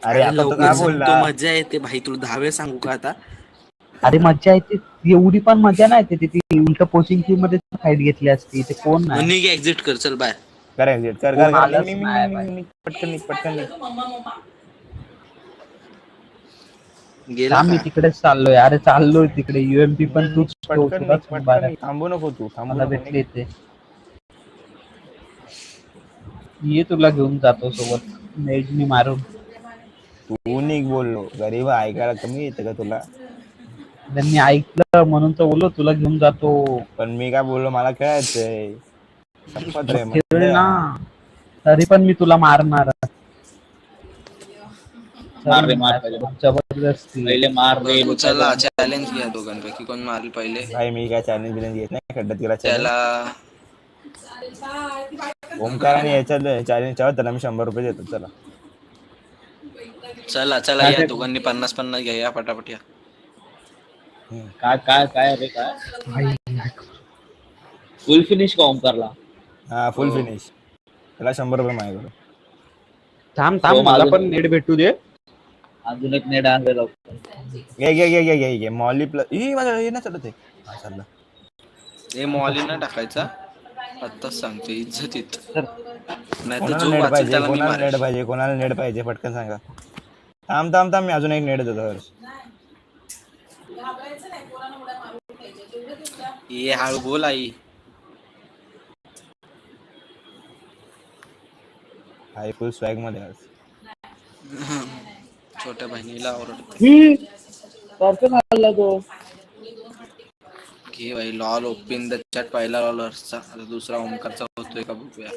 अरे आता तो काय बोलला. तो मजा येते भाई. तुला 10 वेळ सांगू का आता. अरे मज्जा येते. एवढी पण मजा नाही येते. ती उलट कोचिंग टीम मध्ये फाईट घेतली असती. ते कोण नाही. निघ एक्झिट कर. चल बाय. कर एक्झिट कर कोण कर आलंच निघ, निघ, नाही निघ, बाई. निघ, निघ, पटकन निघ पटकन निघ. गेला थांब, मी का. तिकडेच चाललोय. अरे चाललोय तिकडे. युएमपी पण तूच पटकन निघ पटकन बारा. निघ. थांबू नको तू. थांबू मला नको भेटले निघ. ते. ये तुला घेऊन जातो सोबत. मेजनी मारून. तू निघ बोललो. गरीब ऐकायला कमी येतं का तुला. त्यांनी ऐकलं म्हणून तर बोललो तुला घेऊन जातो. पण मी काय बोललो, मला खेळायचंय. संपत रे खेळ म्हणजे. ना. तरी पण मी तुला मारणार. मार रे मार पहिले. जबरदस्ती. पहिले मार रे. चला चॅलेंज घ्या दोघांपैकी. कोण मारेल पहिले. भाई मी काय चॅलेंज बिलेंज घेत नाही. खड्ड्यात गेला त्याला ओमकार आणि याच्यात चॅलेंज ठेवा, त्याला मी 100 रुपये देतो. चला चला या दोघांनी 50-50 घ्या. या पटापट या. काय काय काय रे काय भाई, फुल फिनिश का ओमकारला. हा फुल फिनिश. त्याला 100 रुपये माझ्याकडे. थांब हो, मला माझं- पण नेट भेटू दे. अजून एक नेट आणलेला. घे मॉली प्लस. ही माझ्या हे नाही चालत आहे. हा चाललं. हे मॉली न टाकायचा. आत्ताच सांगते इज्जतीत. नाही तर कोणाला जो नेट वाचेल पाहिजे, त्याला मी कोणाला मारेल. नेट पाहिजे, कोणाला नेट पाहिजे, पटकन सांगा. थांब मी अजून एक नेट देतो. हर्ष ये हळू बोल आई. हाय फुल स्वॅग मध्ये हर्ष. छोट्या बहिणीला ओरडतो. परफेक्ट हल्ला तो. घे भाई. Lol open the chat. पहिला लॉलर्सचा. आता दुसरा ओमकारचा होतोय का बघूया.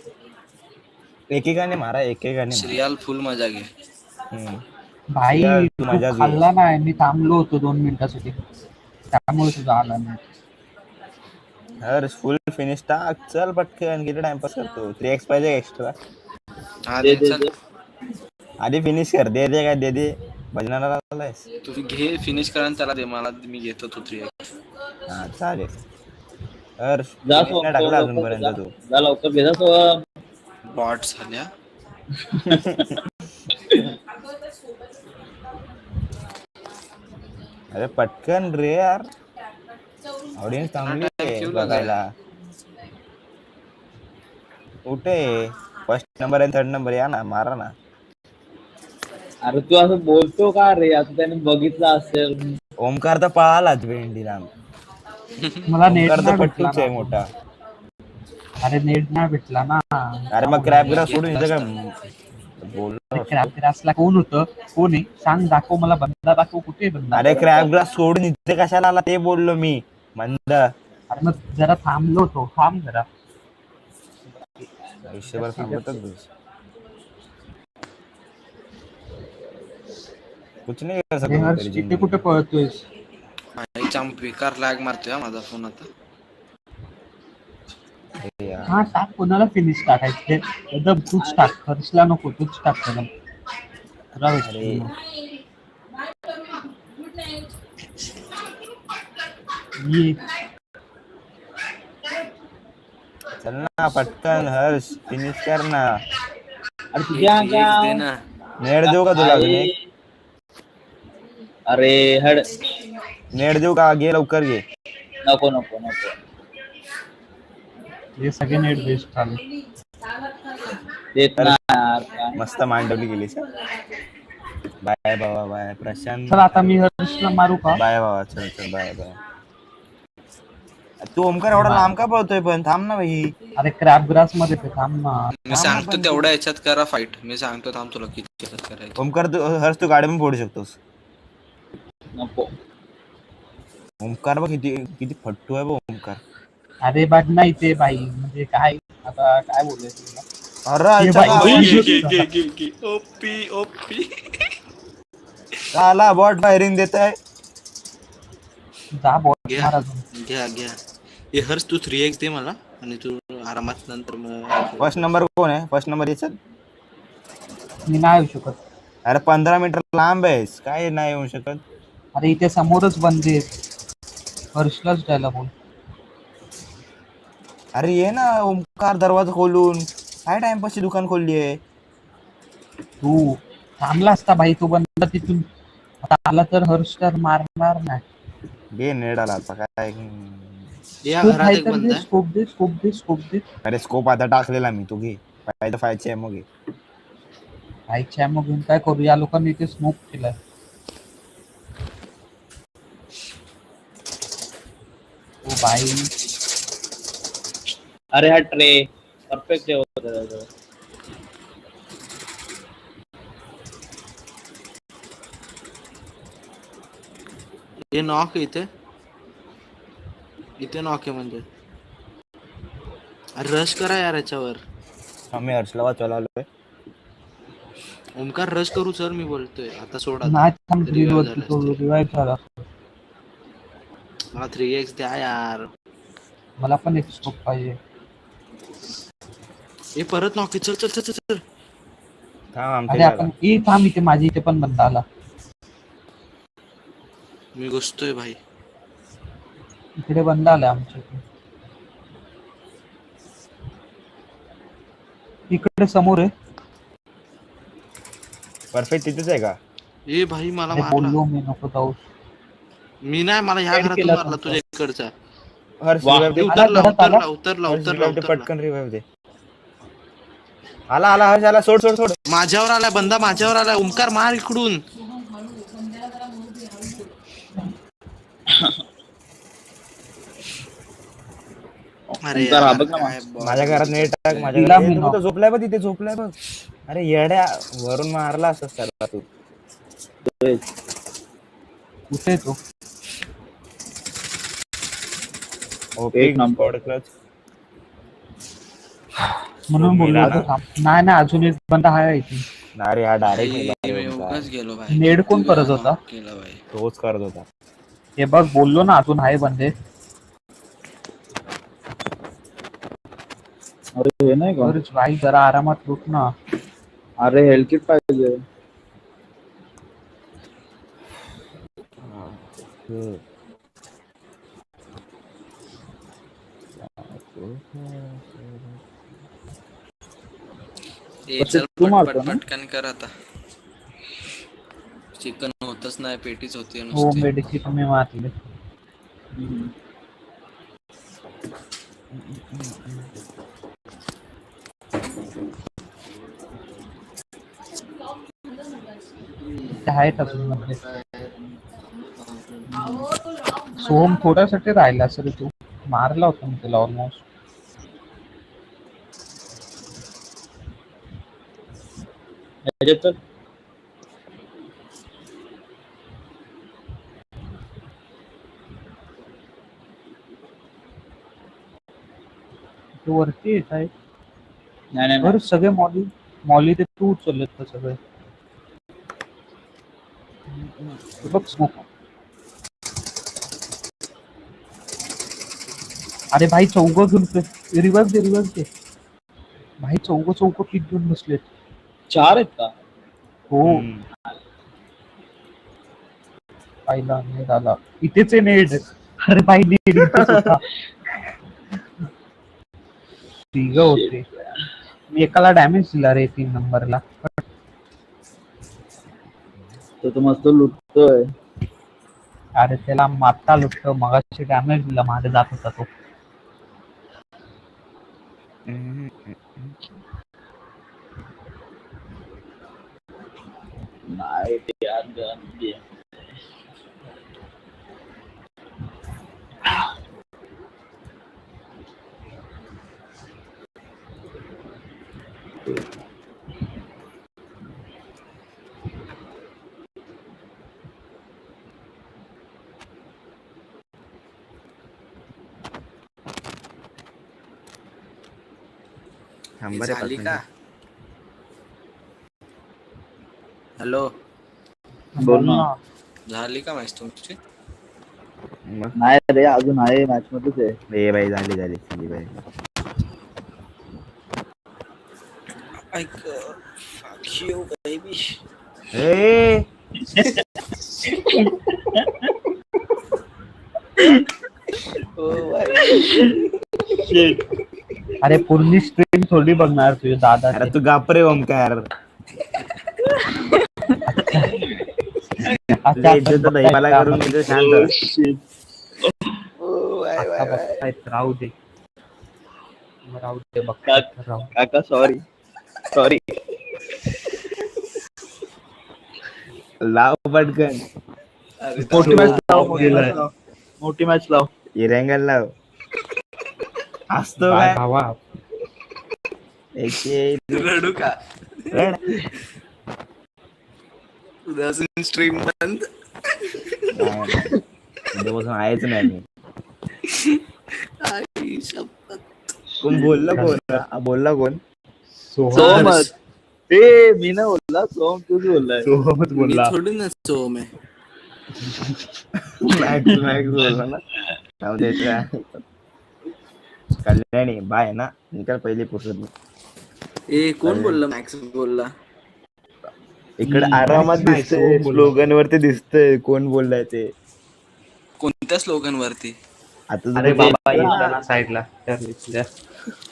एकेकाने मारा, एकेकाने मारा. सिरियल फुल मजा घे. भाई यार, तू मजा घे. खाल्ला नाही. मी थांबलो होतो 2 मिनिटासाठी. त्यामुळे तुझा आला नाही. हर्ष फुल फिनिश टाक. चल पटकन. किती टाइमपास करतो. 3x पाहिजे एक्स्ट्रा. हा दे दे दे चल. दे. आधी फिनिश कर. दे दे काय दे दे. भजनाला लावलायस. तू घे फिनिश करा आणि त्याला दे. मला मी घेतो तू 3x. हा चालेल. तर जा फिनिश नाही सोम टाकला लवकर अजूनपर्यंत जा. तू. जा लवकर घे जा सोम. बॉट झाल्या. अरे पटकन रे यार. ऑडियन्स इतना थांबली टाइम आहे क्यों लगा है? बघायला. कुठे फर्स्ट नंबर आणि थर्ड नंबर या ना मारा ना. अरे तू असं बोलतो का रे? आता त्याने बघितलं असेल. ओमकार तर पळालाच भेंडीला. मला नेट ओमकार तर नाही भेटला पट्टूच ना आहे अजून. मोठा. अरे नेट नाही भेटला ना. अरे मग क्रॅप ग्रास सोडून इथं काय बोललो क्रॅप असतो. ग्रासला कोण होतं? कोण आहे? सांग, दाखव मला. बंदा दाखव. कुठे आहे बंदा? अरे क्रॅप ग्रास सोडून इथे कशाला आला ते बोललो मी. मंद अरे मग जरा थांबलो होतो. थांब जरा. आयुष्यभर थांबतच कुछ नाही कर अरे सकत हर्ष, तेरी इथे जिंदगी कुठे में. पळतोयस? भाईचा बेकार लॅग मारतोय हा माझा फोन आता. हे यार. हा टाक. कोणाला फिनिश टाकायचं? एकदम तूच टाक. हर्षला नको. तूच टाक त्याला. तुला अरे भेटतील मग. ये. चल ना पटकन हर्ष फिनिश कर ना. अरे तुझ्या 3x दे ना. नेट देऊ का तुला अजून एक? अरे हड. नेट देऊ का? घे लवकर घे. नको नको नको. हे सगळे नेट वेस्ट झाले. देत अरे, ना यार काय. मस्त मांडवली गेलीस. बाय बाबा बाय प्रशांत. चल आता मी हर्षला मारू का? बाय बाबा चल चल बाय बाय. तू ओमकार एवढा लांब का पळतोय पण? थांब ना भाई. अरे क्रॅप ग्रास मध्ये ते थांब ना. मी सांगतो तेवढ्या याच्यात करा फाईट. मी सांगतो थांब तुला किती याच्यात करायचं. ओमकार तू हर्ष तू गाडी पण फोडू शकतोस. नको. ओमकार बघ किती किती फट्टू आहे बघ ओमकार. अरे बघ ना इथे बाई. म्हणजे काय आता काय बोलायचं तुला? अरे हे आईच्या बाई, गावात बाई. OP OP. आला बॉट फायरिंग देत आहे. जा बॉट घ्या मार अजून. घ्या घ्या. हे हर्ष तू 3x दे मला आणि तू आरामात नंतर मग फर्स्ट नंबर कोण आहे? फर्स्ट नंबर याच्यात. मी नाही येऊ शकत. अरे 15 मीटर लांब आहेस काय नाही येऊ शकत. अरे इथे समोरच बंद आहेत. हर्षलाच द्यायला बोल. अरे ये ना ओमकार दरवाजा खोलून. काय टाइमपासची दुकान खोलली आहे. तू थांबला असता भाई. तो बंद तिथून आता आला तर हर्ष तर मारणार नाही. घे नेट आला आता काय. या स्कोप घरात आहे एक तर बंद दे. आहे. स्कोप दे. स्कोप दे. स्कोप दे. अरे स्कोप आता टाकलेला मी. तू घे. फायदा फायचे आहे मग घे. आईच्या मग घेऊन काय करू? या लोकांनी इथे स्मोक केलाय. ओ भाई. अरे हा ट्रे परफेक्ट आहे होता. हे नॉक आहे इथे. इथे नॉक आहे म्हणजे. अरे रश करा यार याच्यावर. आम्ही हर्षला वाचवायला आलोय. ओमकार रश करू सर मी बोलतोय. आता सोडा. नाही थांब. Revive रील झालं वरती तो असतं. रिवाइव्ह झाला. मला 3x द्या यार. मला पण एक स्कोप पाहिजे. हे परत नॉक आहे. चल चल चल चल. थांब अरे आमच्या आपण थांब. इथे माझी इथे पण बंदा आला. मी घुसतोय भाई. इकडे बंदा आलाय आमच्या इथे. इकडे समोर आहे. परफेक्ट तिथेच आहे का? ए भाई मला अरे मारला. बोललो मी नको जाऊ. मी नाही. मला ह्या Add घरातून केला मारला तुमचा. तुझ्या इकडचा. हर्ष वाह. revive दे. उतरला घरात आला? उतरला उतरला हर्ष उतरला revive दे. उतरला. पटकन रिवाइव दे. आला आला हर्ष आला. सोड सोड सोड. माझ्यावर आलाय बंदा. माझ्यावर आलाय. ओमकार मार इकडून. अरे ओमकार, हा यार, बघ ना काय बॉल. माझ्या घरात नेट टाक. माझ्या दिला घरात मी तो झोपलाय बघ तिथे. झोपलाय बघ. अरे येड्या वरून मारला असं त्याला तू. कुठे आहे तो? एक नंबर. क्लच. म्हणून बोललो मेला होतो ना. थांब. नाही नाही अजून एक बंदा आहे इथे. अरे हा मी डायरेक्ट उगाच गेलो भाई. नेड कोण किती करत वेळा होता? knock केलं भाई. तोच करत होता. हे बघ बोललो ना अजून आहे बंदे. अरे हे नाही का अरे भाई जरा आरामात लुट ना. अरे हेल्थ किट पाहिजे. हम्म. ए तसे चल तू पटपट मारतो ना? पटकन कर आता. चिकन होतच नाही, पेटीच होती हो नुसती. मेडिसिन मी मारले. हम्म. ते आहेत अजून मध्ये. सोहम थोड्यासाठी राहिला असेल तू. मारला होता मी त्याला ऑलमोस्ट. ह्याच्यात तर तू वरती येत आहे. नाही नाही बरं नाही. सगळे मॉली मॉली ते तू उचललेत का सगळे. हे बघ स्मोक. अरे भाई चौघ घेऊन रिवर्स दे. भाई चौघ किट घेऊन बसलेत. 4 आहेत का? हो पाहिला नेट आला. इथेच आहे नेट. अरे भाई नेट इथेच होता. तिघ होते. मी एकाला डॅमेज दिला रे 3 नंबरला. तो मस्त लुटतोय. अरे त्याला मारता लुटतो. मगाशी डॅमेज दिला. मागे जात होता तो. नाही ते यार गंदी. थांबा रे झाली 5 का? मिनिटं. हॅलो, बोल ना. झाली का मॅच तुमची? मग नाही रे अजून आहे मॅच मध्येच आहे. ए बाई झाली बाई. ऐक fuck you, baby. A Shit. अरे पूर्ण स्ट्रीम थोडी बघणार तुझे दादा. अरे तू गाप रे ओमकार. तुझ्या इज्जत दहीपाला करून तुझं शांत. Oh, shit. बघतायत राहू दे. बघतायत राहू. काका सॉरी. लाव पटकन. अरे मोठी मॅच लाव. गेलाय. मोठी मॅच लाव. इरंगल लाव. असतो बाय काय भावा. रडू का? रड. उद्यापासून स्ट्रीम बंद. नाही. उद्यापासून आहेच नाही मी. आई शपथ. कोण बोलला कोण? सोमच. ए मी नाही बोलला. सोम तूच बोललाय. सोहमच मी बोलला. थोडी ना सोम आहे. मॅक्स बोलला ना. जाऊ दे ते. कल्याणी बाय ना. निकाल पहिली पुरुषात. ए कोण बोलला? मॅक्स बोलला. इकडे आरामात दिसतंय. स्लोगन वरती दिसतंय कोण बोललाय ते. कोणत्या स्लोगन वरती? आता अरे तुम्ही बाबा ते- येईल ना साईडला.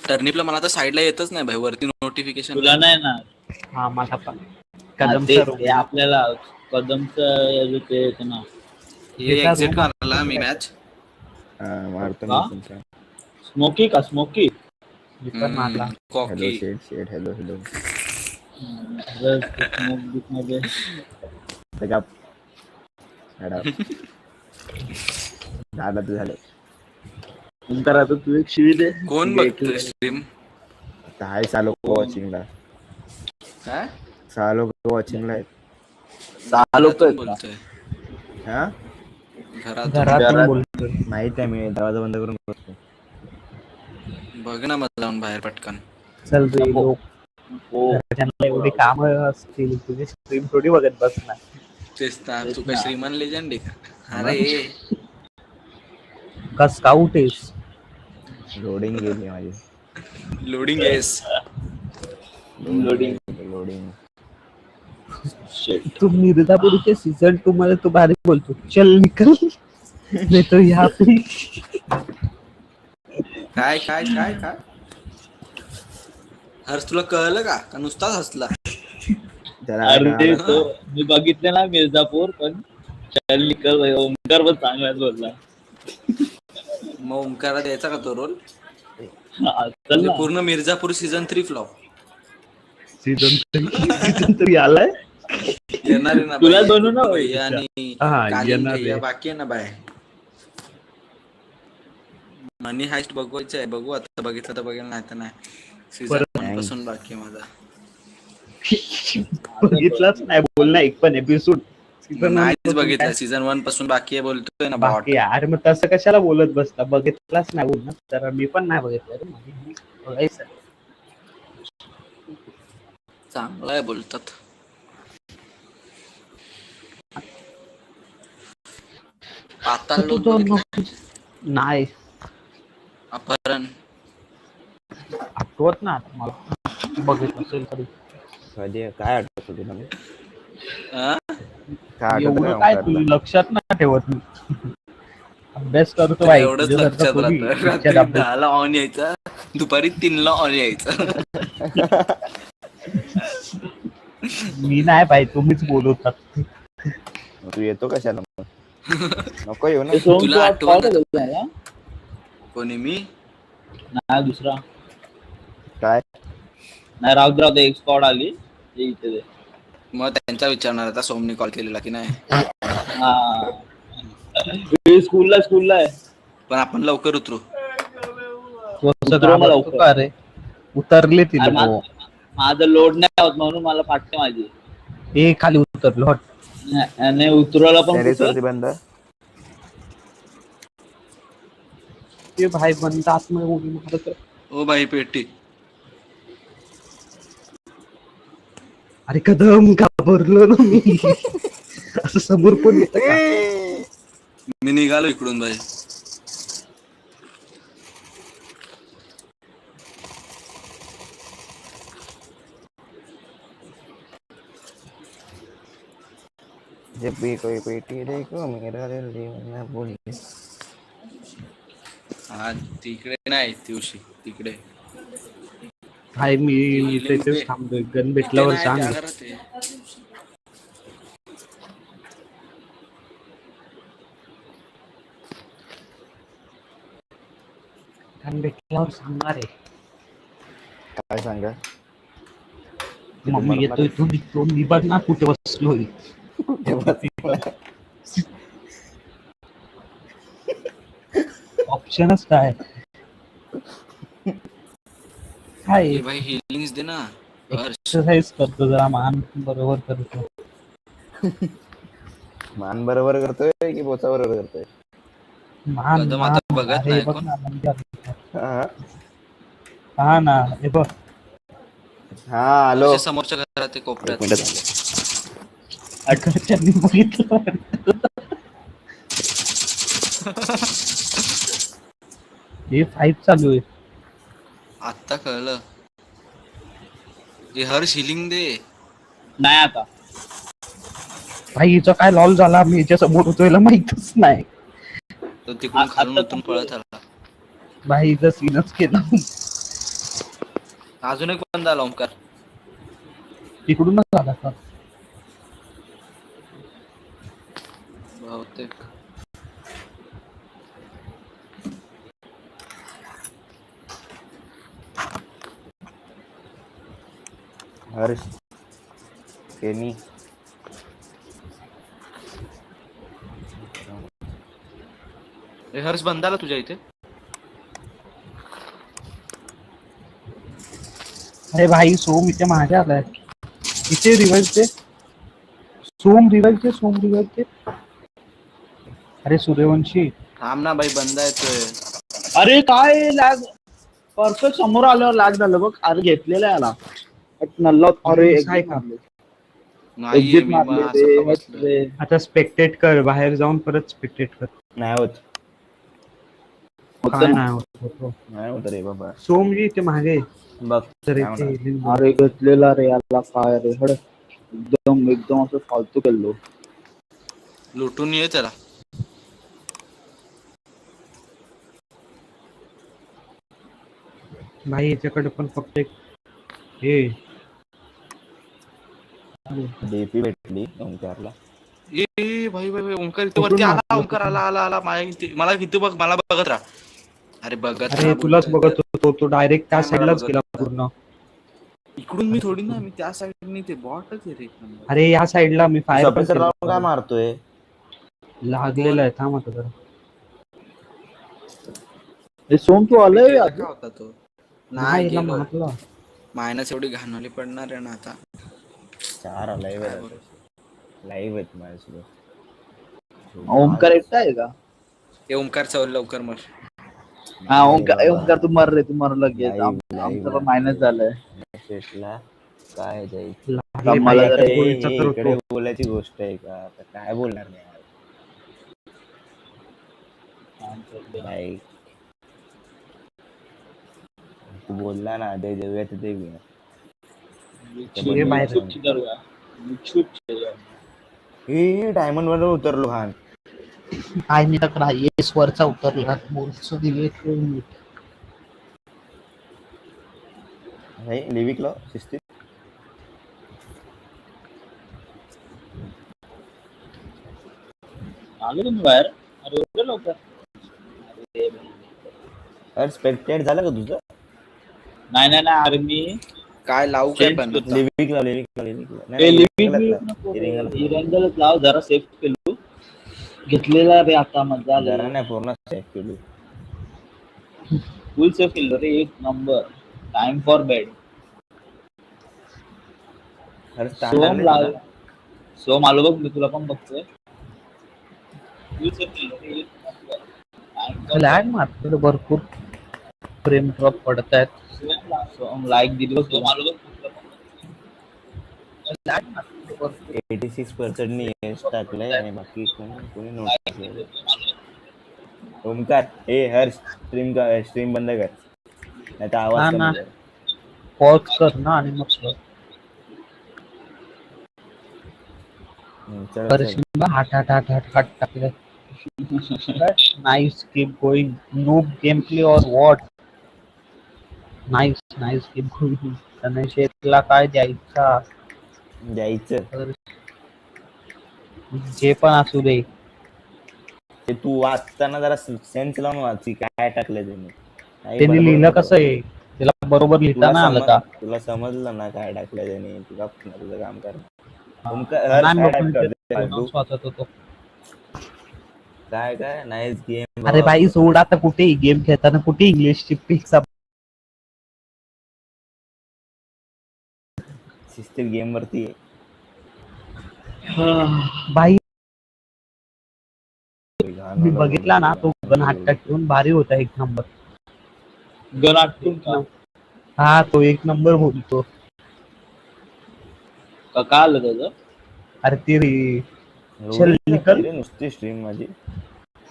टर्निपला मला तर साईडला येतच नाही भाई. वरती नोटिफिकेशन. तुला नाही ना. हा मला पण. हा, कदम ते सर ते आपल्याला कदमचं ते येतं ना. एक्झिट मारला मी मॅच. मारतो का? मी तुमचा. स्मोकी. पण मारला. Hello cocky. शेड हॅलो स्मोक मध्ये झालं तर झालं. नंतर आता तू एक शिवी दे. कोण बघतोय स्ट्रीम? आता हाय 6 लोक वॉचिंगला. काय? 6 लोक वॉचिंगला आहेत. 6 लोक आहेत का? बोलतोय हा घरातून. घरातून बोलतोय. माहित आहे मी दरवाजा बंद करून बसतो. बघ ना मला जाऊन बाहेर पटकन. चल रे लोक. हो. घरच्यांना एवढी काम असतील. तुझी स्ट्रीम थोडी बघत बसणार. तेच ना. तू काय श्रीमान लेजंड आहे का? अरे का स्काउट आहेस? लोडिंग गेली माझी. Loading yes. लोडिंग. लोडिंग. तू मिर्जापुरचे सीझन 2 मध्ये तू भारी बोलतो, चल निकल नाही तो यहाँ पे. काय काय काय काय हर्ष तुला कळलं का नुसताच हसला. त्याला काय अरे कळालं? तो मी बघितले ना मिर्जापूर, पण चल निकल भाई, ओमकार पण चांगलाच बोलला. मग ओमकारा द्यायचा का तो रोल? हा, चल म्हणजे ना. पूर्ण मिर्जापूर सीझन 3 फ्लॉप. सीझन 3 आलाय. येणार आहे ना तुला बाई, बनवू ना गुड्डू बाई. भैया आणि हा, कालीन येणार भैया आहे. बाकी आहे ना बाय. मनी हाइस्ट बघवायचं आहे, बघू आता, बघितलं तर बघेल, नाही तर नाही. सीझन परत 1 पासून बाकी आहे माझा. बघितलाच नाही बोल ना एक पण एपिसोड. नाहीच बघितलं, सीझन 1 पासून बाकी आहे बोलतोय ना बॉट. बाकी अरे मग तसं कशाला बोलत बसता, बघितलाच नाही बोल ना. तर मी पण नाही बघितलं रे, बघायचं. चांगलं आहे बोलतात. पाताळ लोक बघितलं? नाही अपहरण. आठवत ना आता मला, बघितलं असेल तरी. कधी काय आठवत तुला? हा? काय आठवत एवढं काय तू लक्षात नाही ठेवत मी. अभ्यास करतो तुला बाई, एवढंच तुझ्यासारखं लक्षात थोडी राहतं, इच्छा रात्री दाबतो. 10 ला ऑन यायचा, दुपारी 3 ला ऑन यायचं. मी नाही बाई, तुम्हीच बोलवतात. तू येतो कशाला मग? नको येऊ ना. ते सोम तुला तू आज आठवत call नाही. केलेला ना? कोणी मी? नाही दुसरा. काय? नाही राहू दे, एक स्क्वॉड आली ते इथे दे. मग त्यांचा विचारणार आता सोमनी कॉल केलेला की नाही. हा स्कूलला आहे. पण आपण लवकर उतरू. उतरव मला लवकर. का रे, उतरले ती अरे लोक. माझं लोड नाही होत म्हणून मला फाटते माझी. हे खाली उतरलो हट. नाही उतरवला पण टेरेस कुठं? वरती बंद. ते भाई बंद आतमध्ये उडी मारत. ओ भाई पेटी. अरे कदम घाबरलो ना मी. असं समोर पण येतं का? मी निघालो इकडून भाई. जब भी कोई पेटी देखो मेरा दिल दीवाना बोले. हा तिकडे नाही दिवशी तिकडे. भाई मी Healing इथेच दे. थांबलोय, गन इथे भेटल्यावर नाही, सांग. त्या घरात आहे. गन भेटल्यावर सांगणार आहे. काय सांगा? मम्मी येतोय, तू निघतो, मी बघ ना कुठे बसलोय. ऑप्शनच काय काय ए भाई हिलिंग्स दे ना. हर्ष एक्सरसाइज करतो जरा, मान बरोबर करतो. मान बरोबर करतोय की बोचा बरोबर करतोय? मान कदम मान आता बघत अरे नाही बघ कोण. ना म्हणजे हा हा ना, हे बघ. हा आलो. हर्ष समोरच्या घरात आहे एक कोपऱ्यात. मिनिट. अडकरच्यांनी बघितलं. हे 5 चालू आहे. आत्ता कळलं. हे हर्ष हिलिंग दे. नाही आता. भाई हिचा काय लॉल झाला, मी हिच्या समोर होतो याला माहितच नाही. तो तिकडून खालून आता उतरून पळत आला. भाई हिचा सीनच केला. अजून एक बंदा आला ओमकार. तिकडूनच आला का? बहुतेक. हर्ष केनी हे हर्ष बंदा आला तुझ्या इथे. अरे भाई सोम इथे मागे आलाय. इथे रिवाइव दे. सोम रिवाइव दे. अरे सूर्यवंशी थांब ना भाई, बंदा येतोय. अरे काय लॅग, परफेक्ट समोर आल्यावर लॅग झालं बघ. अरे घेतलेला याला नल्ला. अरे काय exit का? मारले. नाहीये एक्झिट मी मारले असं का रे. बसलोय. आता स्पेक्टेट कर, बाहेर जाऊन परत स्पेक्टेट कर. नाही होत. होतं काय ना. नाही होत. नाही होत रे बाबा. सोमजी ते मागे बघ तर काय म्हणा. ते अरे घेतलेला रे याला काय रे हड एकदम एकदम असं फालतू केलो. लुटून ये त्याला. भाई याच्याकडे पण फक्त एक हे डीपी भेटली ओंकारला. ए भाई भाई भाई, ओंकार इथे कुठून वरती आला. मारलं ओंकार आला आला आला माझ्या इथे. मला किती बघ, मला बघत राहा. अरे बघत अरे राहा तुलाच बोलतोय बघत तर. होतो तो डायरेक्ट त्या काय मला साईडलाच बघत गेला होता? पूर्ण. इकडून मी थोडी ना, मी त्या साईडने. ते बॉटच आहे रे एक नंबर. अरे या साईडला मी फायर पण सप्रेसर लावून काय केलं. मारतोय. लागलेला आहे थांब आता जरा. हे सोम तू आलंय गेला आज? का होता तो? नाही नाही याला गेलो. मारला. मायनस एवढी घाणवली पडणार आहे ना आता. 4 लाईव्ह काय आहेत. बरं. लाईव्ह आहेत माझ्यासोबत. ओमकार एकटा आहे का? हे ओंकार चौल लवकर मर. हा ओमकार तू मर रे, तू मर लगेच. लाईव्ह आमचं पण मायनस झालंय. शेटला काय जायचं. लागले मला भाई जरा आता हे गोळीचा हे तर इकडे होतो. बोलायची गोष्ट आहे का. आता काय बोलणार नाही यार. बाई तू बोलला ना दे देऊया तर देऊया. ये बाहेर. हे डायमंड वर उतरलो खान. काय मी तर येस वरचा उतरला बोलसो दिले. लिविकला शिस्तीत. आलो तुम्ही बाहेर. अरे एवढं लवकर. अरे स्पेक्टेट झालं का तुझं. नाही नाही नाही अरे मी काय लावू काय पण आता? लिविकला इरेंजलच लाव जरा सेफ केलो. घेतलेला रे आता मजा जरा आली. नाही पूर्ण सेफ केली. फुल सेफ केलो रे एक number. Time for bed. Som लाव. सोम आलो बघ मी तुला पण बघतोय. फुल सेफ केलो रे एक number. Time for lag bed. मारतो भरपूर. फ्रेम ड्रॉप पडत आहेत. सोम लाईक दिली बघ. सोम आलो बघ. लॅग मारतो भरपूर. 86% नी यश टाकलंय आणि बाकी कोणी नोट केलं. ओमकार ए हर स्ट्रीम बंद कर नाही तर हा आवाज ना. कमी कर. पॉज कर ना आणि मग कर. चल परशिंबा हाट हाट हाट हाट हाट टाकले. Nice keep going. No game play or what. Nice nice keep going. आणि शेतला काय द्यायचा द्यायचं. जे पण असू दे. ते तू वाचताना जरा सेन्स लावून वाची काय टाकलंय त्यांनी. त्यांनी लिहिलं कसं आहे त्याला बरोबर लिहिता ना आलं का. तुला समजलं ना काय टाकलंय त्यांनी. तुला तुझं काम कर. वाचत होतो. काय काय नाईस गेम. अरे भाई सोड आता कुठे गेम खेळताना कुठे इंग्लिशची पिक्स शिस्तीत गेम वरती भाई मी बघितला ना तो गण हातात ठेवून भारी होता एक नंबर. गण आटून का? हा तो एक नंबर बोलतो. काय आलं त्याचं? अरे ते चल निकल. नुसती स्ट्रीम माझी.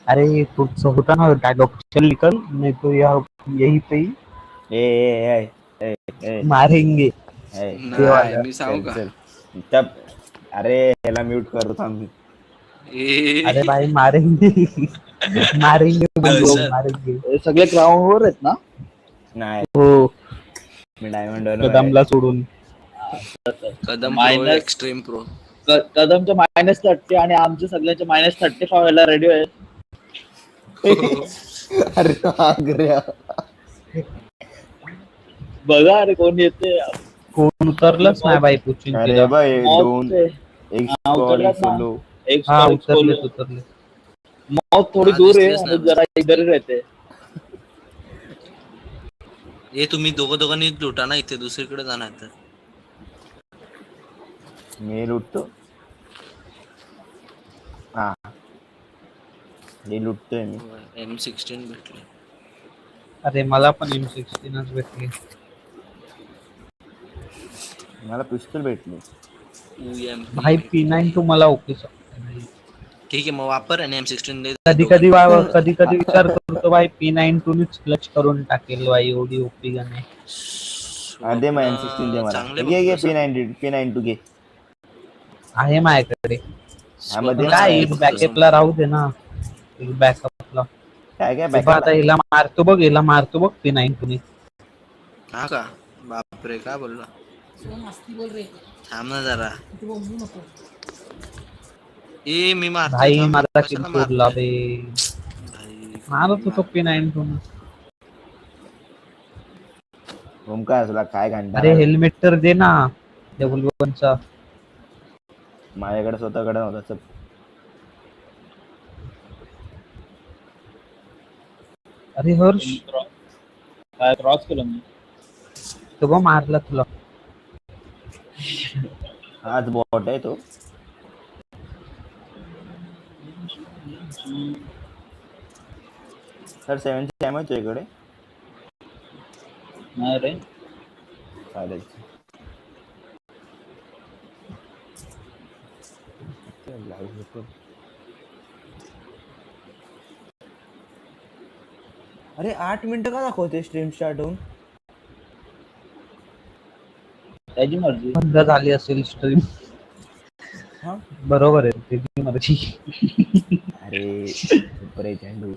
अरे तुझं होता ना डायलॉग चल निकल नहीं तो यही पे मारेंगे. नाही, मी सांगू का? अरे ह्याला म्यूट करतो थांब. अरे भाई मारेंगे मारेंगे मारेंगे. हे सगळे ग्राउंड वर आहेत ना? नाही हो मी डायमंड कदमला सोडून. Kadam Minus- extreme pro. कदमच्या -30 आणि आमच्या सगळ्यांच्या -35 व्हायला रेडी आहेत. अरे आग्र्या. बघा अरे कोण येते. कोण उतरलंच नाही बाई पुचिन. अरे बाई मौत है. एक हा, स्कॉड उतरलात ना. सोलो. एक हा स्टॉप उतरले खोलो. उतरले. मौत थोड़ी हा, दूर है दिसलेच आणि नाही. जरा इधर ही रहते. हे तुम्ही दोघांनी लुटा ना इथे दुसरीकडे जाणार तर. मी लुटतो. हा हे लुटतोय मी. M16 भेटले. अरे मला पण M16च भेटली. मला पिस्टल भेटली. UMP भाई P9 तो मला ओके ठीक आहे मग वापर आणि M16 दे कधी कधी कधी कधी विचार करतो भाई P92 नीच क्लच करून टाकेल भाई, एवढी ओपी गन आहे. दे मग M16 दे मला. चांगले घे बघतोस हा. P92 घे. आहे माझ्याकडे. हा मग दे ना. काय एक बघतोस बॅकअपला राहू दे ना, एक बॅकअपला. काय आता बॅकअप हिला मारतो बघ, हिला मारतो बघ P92 नी. हा का बापरे काय बोलला थांब ना जरा ए मी मारतोय भाई थांब माझा किल कशाला चोरला मारतोय बे. भाई मारत होतो P92 नी. ओमकार तुला काय घंटा अरे हेल्मेट तर दे ना W1 चा. माझ्याकडे स्वतःकडे नव्हता. चल. अरे हर्ष, काय क्रॉस केलं मी. तो बघ मारला तुला. हाच बॉट आहे तो. सर 7ची टाइम आहे तुझ्याकडे. नाही रे. चालेल. अरे 8 मिनिटं का दाखवते स्ट्रीम स्टार्ट होऊन. त्याची मर्जी. बंद झाली असेल स्ट्रीम. हा बरोबर आहे त्याची मर्जी. अरे सुपर आहे झेंडू.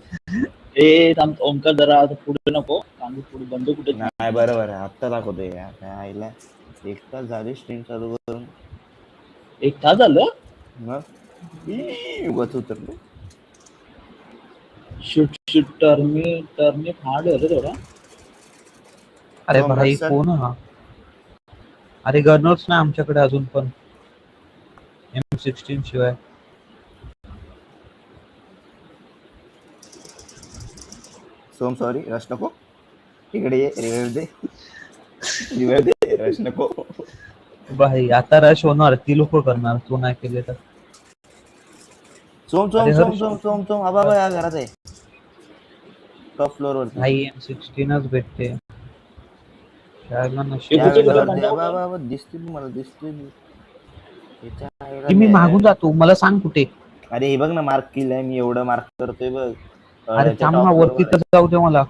ए थांब ओमकार जरा आता पुढे नको, कांदे पुढे बंद कुठे. नाही बरोबर आहे. आत्ता दाखवतोय यार. काय आईला 1 तास झाली स्ट्रीम चालू करून. 1 तास झालं. मग उगाच उतरलो. शूट टर्नी हार्ड आहे रे थोडा. अरे हो, भाई सर. कोण हा. अरे गनर्स ना आमच्याकडे अजून पण M16 शिवाय. सोम सॉरी रश नको. इकडे ये. रिव्हाइव दे. रश नको. भाई आता रश होणार, ती लोक करणार, तू नाही केले तर. सोम अरे हर्ष. आबा या घरात आहे. टॉप फ्लोर वरती. भाई M16च भेटते. शाळेला हे नशीब. या कुठे विंडोवर कुठे दे. बंद आबा दिसते मला दिसते. की मी मागून जातो, मला सांग कुठे. अरे हे बघ ना मार्क केलंय मी. एवढं मार्क करतोय बघ. अरे थांब ना, टॉप वरती तर जाऊ दे मला.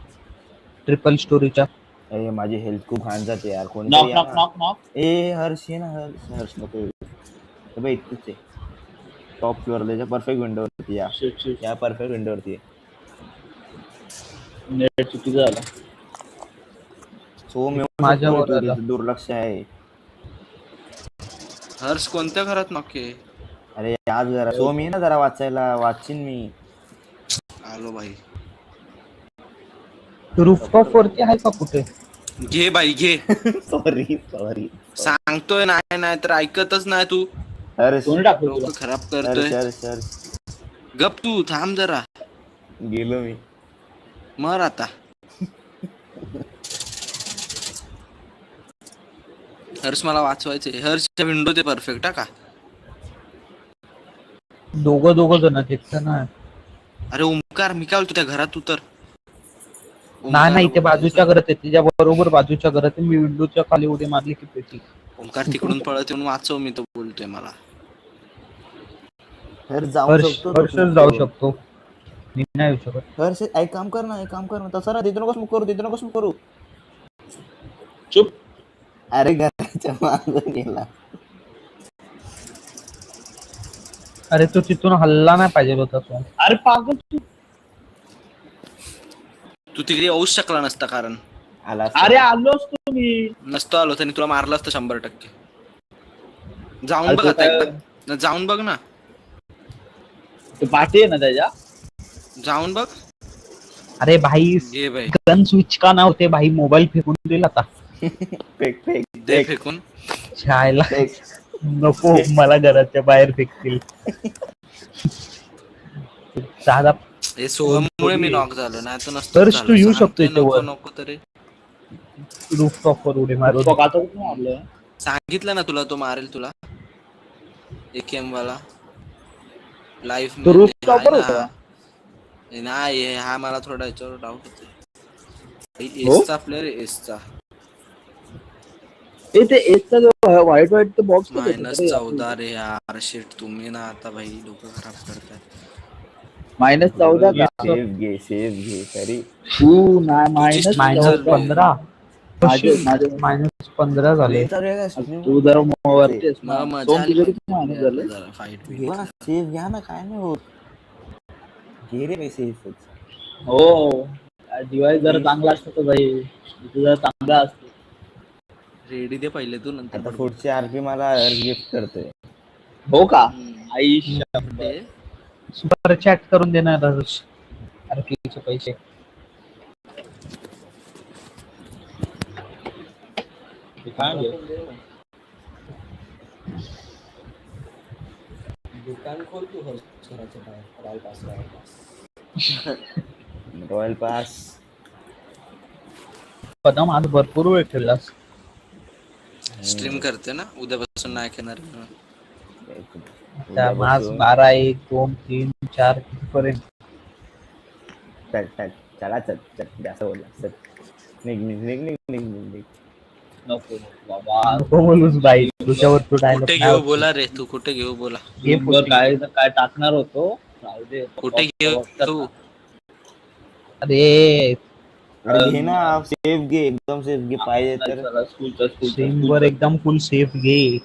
ट्रिपल स्टोरीच्या. अरे माझी हेल्थ खूप घाण जाते यार. नॉक कोणीतरी या नॉक ना. Knock knock. ए हर्ष ये ना. हर्ष नको हे बघ इथेच आहे. टॉप फ्लोअर त्याच्या परफेक्ट विंडोवरती या. शिट या परफेक्ट विंडोवरती नेट चुकीचं झालं. सोम माझ्यावर आला. दुर्लक्ष आहे. हर्ष कोणत्या घरात नक्की अरे आज जरा सोम ये ना जरा वाचायला. वाचीन मी. आलो भाई. रूफटॉप वरती आहे का कुठे. घे बाई घे. सॉरी सांगतोय नाही नाही तर ऐकतच नाही तू. हर्ष कोणी टाकलं डोकं तुला. खराब करतोय. हर्ष गप तू थांब जरा. गेलो मी. मर आता. हर्ष मला वाचवायचंय. हर्षच्या विंडो ते परफेक्ट का. दोघं जण आहेत ना. अरे ओमकार मी काय बोलतो त्या घरात उतर. नाही ते बाजूच्या घरात आहे, तिच्या बरोबर बाजूच्या घरात आहे. मी विंडोच्या खाली उडी मारली की पेटी. ओमकार तिकडून पळत येऊन वाचव. मी तो बोलतोय मला. हर्ष जाऊ हर्षच शकतो. जाऊ शकतो, मी नाही येऊ शकत. हर्ष एक काम कर ना तसं ना. तिथून कसं करू. चुप. अरे घराच्या मागं गेला. अरे तो तिथून हल्ला नाही पाहिजे होता तो. अरे पागल तू. तू तिकडे येऊच शकला नसता कारण आला अरे आलोच तुम्ही. नसतो आलो त्यांनी तुला मारलं असतं 100%. जाऊन अरे बघ तो आता काय- एकदा. जाऊन बघ ना. ते पाठी आहे ना त्याच्या. जाऊन बघ. अरे भाई घे बाई. गन स्विच का नव्हते भाई. मोबाईल फेकून दिला आता. फेक दे फेकून. शाळेला नको, मला घराच्या बाहेर फेकतील. साधा हे सोहममुळे मी नॉक झालो नाही तर नसतो हर्ष, तू येऊ शकतो इथे नको वर. नको तरी रूफटॉप वर उडी मारू. तो आता कुठून मारलं. सांगितलं ना तुला तो मारेल तुला. AKM वाला लाईफ तो rooftop वर होता. नाही हा मला थोडा याच्यावर डाऊट होतो. हो? एसचा प्लेअर एसचा. ते एसचा व्हाईट व्हाईट तर बॉक्स -14 रे यार. शिट, तुम्ही ना आता भाई डोकं खराब करताय. -14 का सेफ घे तरी. तू नाही तुझी -14 -15 माझे -15 झाले. तू जर वरती आहेस ना. मजा सोम आली तुझे पण किती मायनस झाले? जरा फाईट सेफ घ्या ना, काय नाही होत. घे रे सेफच. हो डिवाइस जरा चांगला असतं तर भाई जरा चांगला असतो. रेडी दे पहिले तू, नंतर आता बडबड. पुढची आरपी मला गिफ्ट करतोय. हो का हम्म. आईशा ते सुपर चॅट करून देणार आरपीचे पैसे. काय घे? दुकान खोल तू घराच्या बाहेर. Royal pass. Royal pass. Kadam आज भरपूर वेळ खेळलास. स्ट्रीम करते ना, उद्यापासून नाही खेळणार. त्या आज 12, 1, 2, 3, 4 पर्यंत. चला जास्त बोलला. निघ. नको बाबा नको बोलूस बाई, तुझ्यावर तू कुठे घेऊ डायलॉग बोला रे, तू कुठे घेऊ बोला. गेमवर काय ना काय टाकणार होतो. राहू दे. कुठे घेऊ तू? अरे अरे घे ना, सेफ घे, एकदम सेफ घे. पाहिजे तर स्ट्रीम वर एकदम फुल सेफ घे.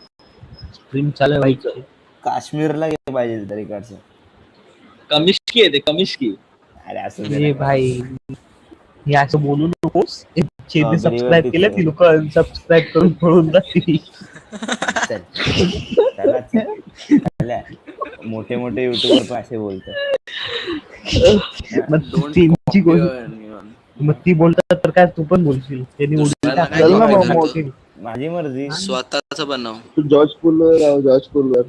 स्ट्रीम चालू व्हायचं. काश्मीरला घे पाहिजे तरी कडचं. कमिष्की आहे ते कमिष्की. अरे असं ए भाई, हे असं बोलू नकोस. चेनी गरीब सबस्क्राईब आहे केलं, ती लोक अनसबस्क्राईब करून पळून जातील. मोठे युट्यूबर पण असे बोलतात. मग ती बोलतात तर काय तू पण बोलशील. त्यांनी उडी दुसऱ्याला काय टाकली. बोलायचं? माझी मर्जी. स्वतःच बनव. तू जॉर्ज पूलवर राव, जॉर्ज पूलवर.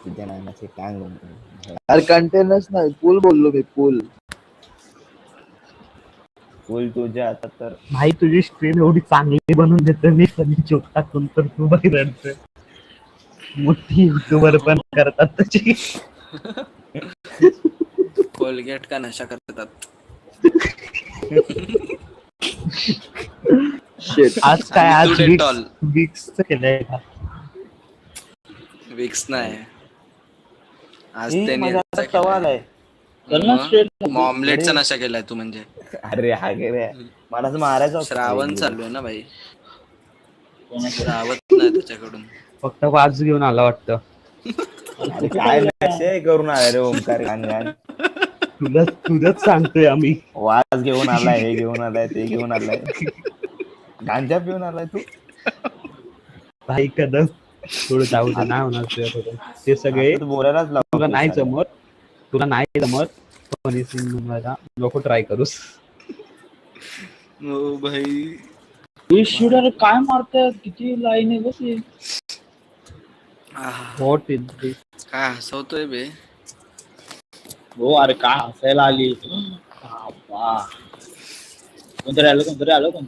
तुझ्या नानाचे टांग बनतो. अरे कंटेनर्स नाही, पूल बोललो मी. पूल तुझ्या आता तर भाई तुझी स्ट्रीम एवढी चांगली बनवून देतो मी, फनी जोक टाकून, तर तू बाई रडतोय. मोठी युट्यूबर पण करतात तशी. कोलगेट का नशा करतात. आज काय, आणि आज तू डेटॉल. विक्स केलंय का? विक्स नाही आज ही त्याने माझा आता सवाल आहे. ऑमलेटचा नशा केलाय तू म्हणजे. अरे हा गे रे, मला असं मारायचं होतं. श्रावण चालू आहे ना भाई, श्रावत नाही त्याच्याकडून. फक्त वाज घेऊन आला वाटतं. अरे काय नशे करून आलाय रे ओमकार गाणगान. तुझंच सांगतोय आम्ही. वाज घेऊन आलाय, हे घेऊन आलाय, ते घेऊन आलाय, गांजा पिऊन आलाय तू. भाई कदम थोडं जाऊ दे, नाही होणार तुझ्याकडून. ते सगळे बोलायलाच तुला नाही जमत. फनी सीन बनवायला नको ट्राय करूस. हो भाई, शूटर काय मारतात, किती लाईन आहे बस. व्हॉट इज दिस? काय हसवतोय बे. हो अरे काय हसायला आली. कोणतरी आलं.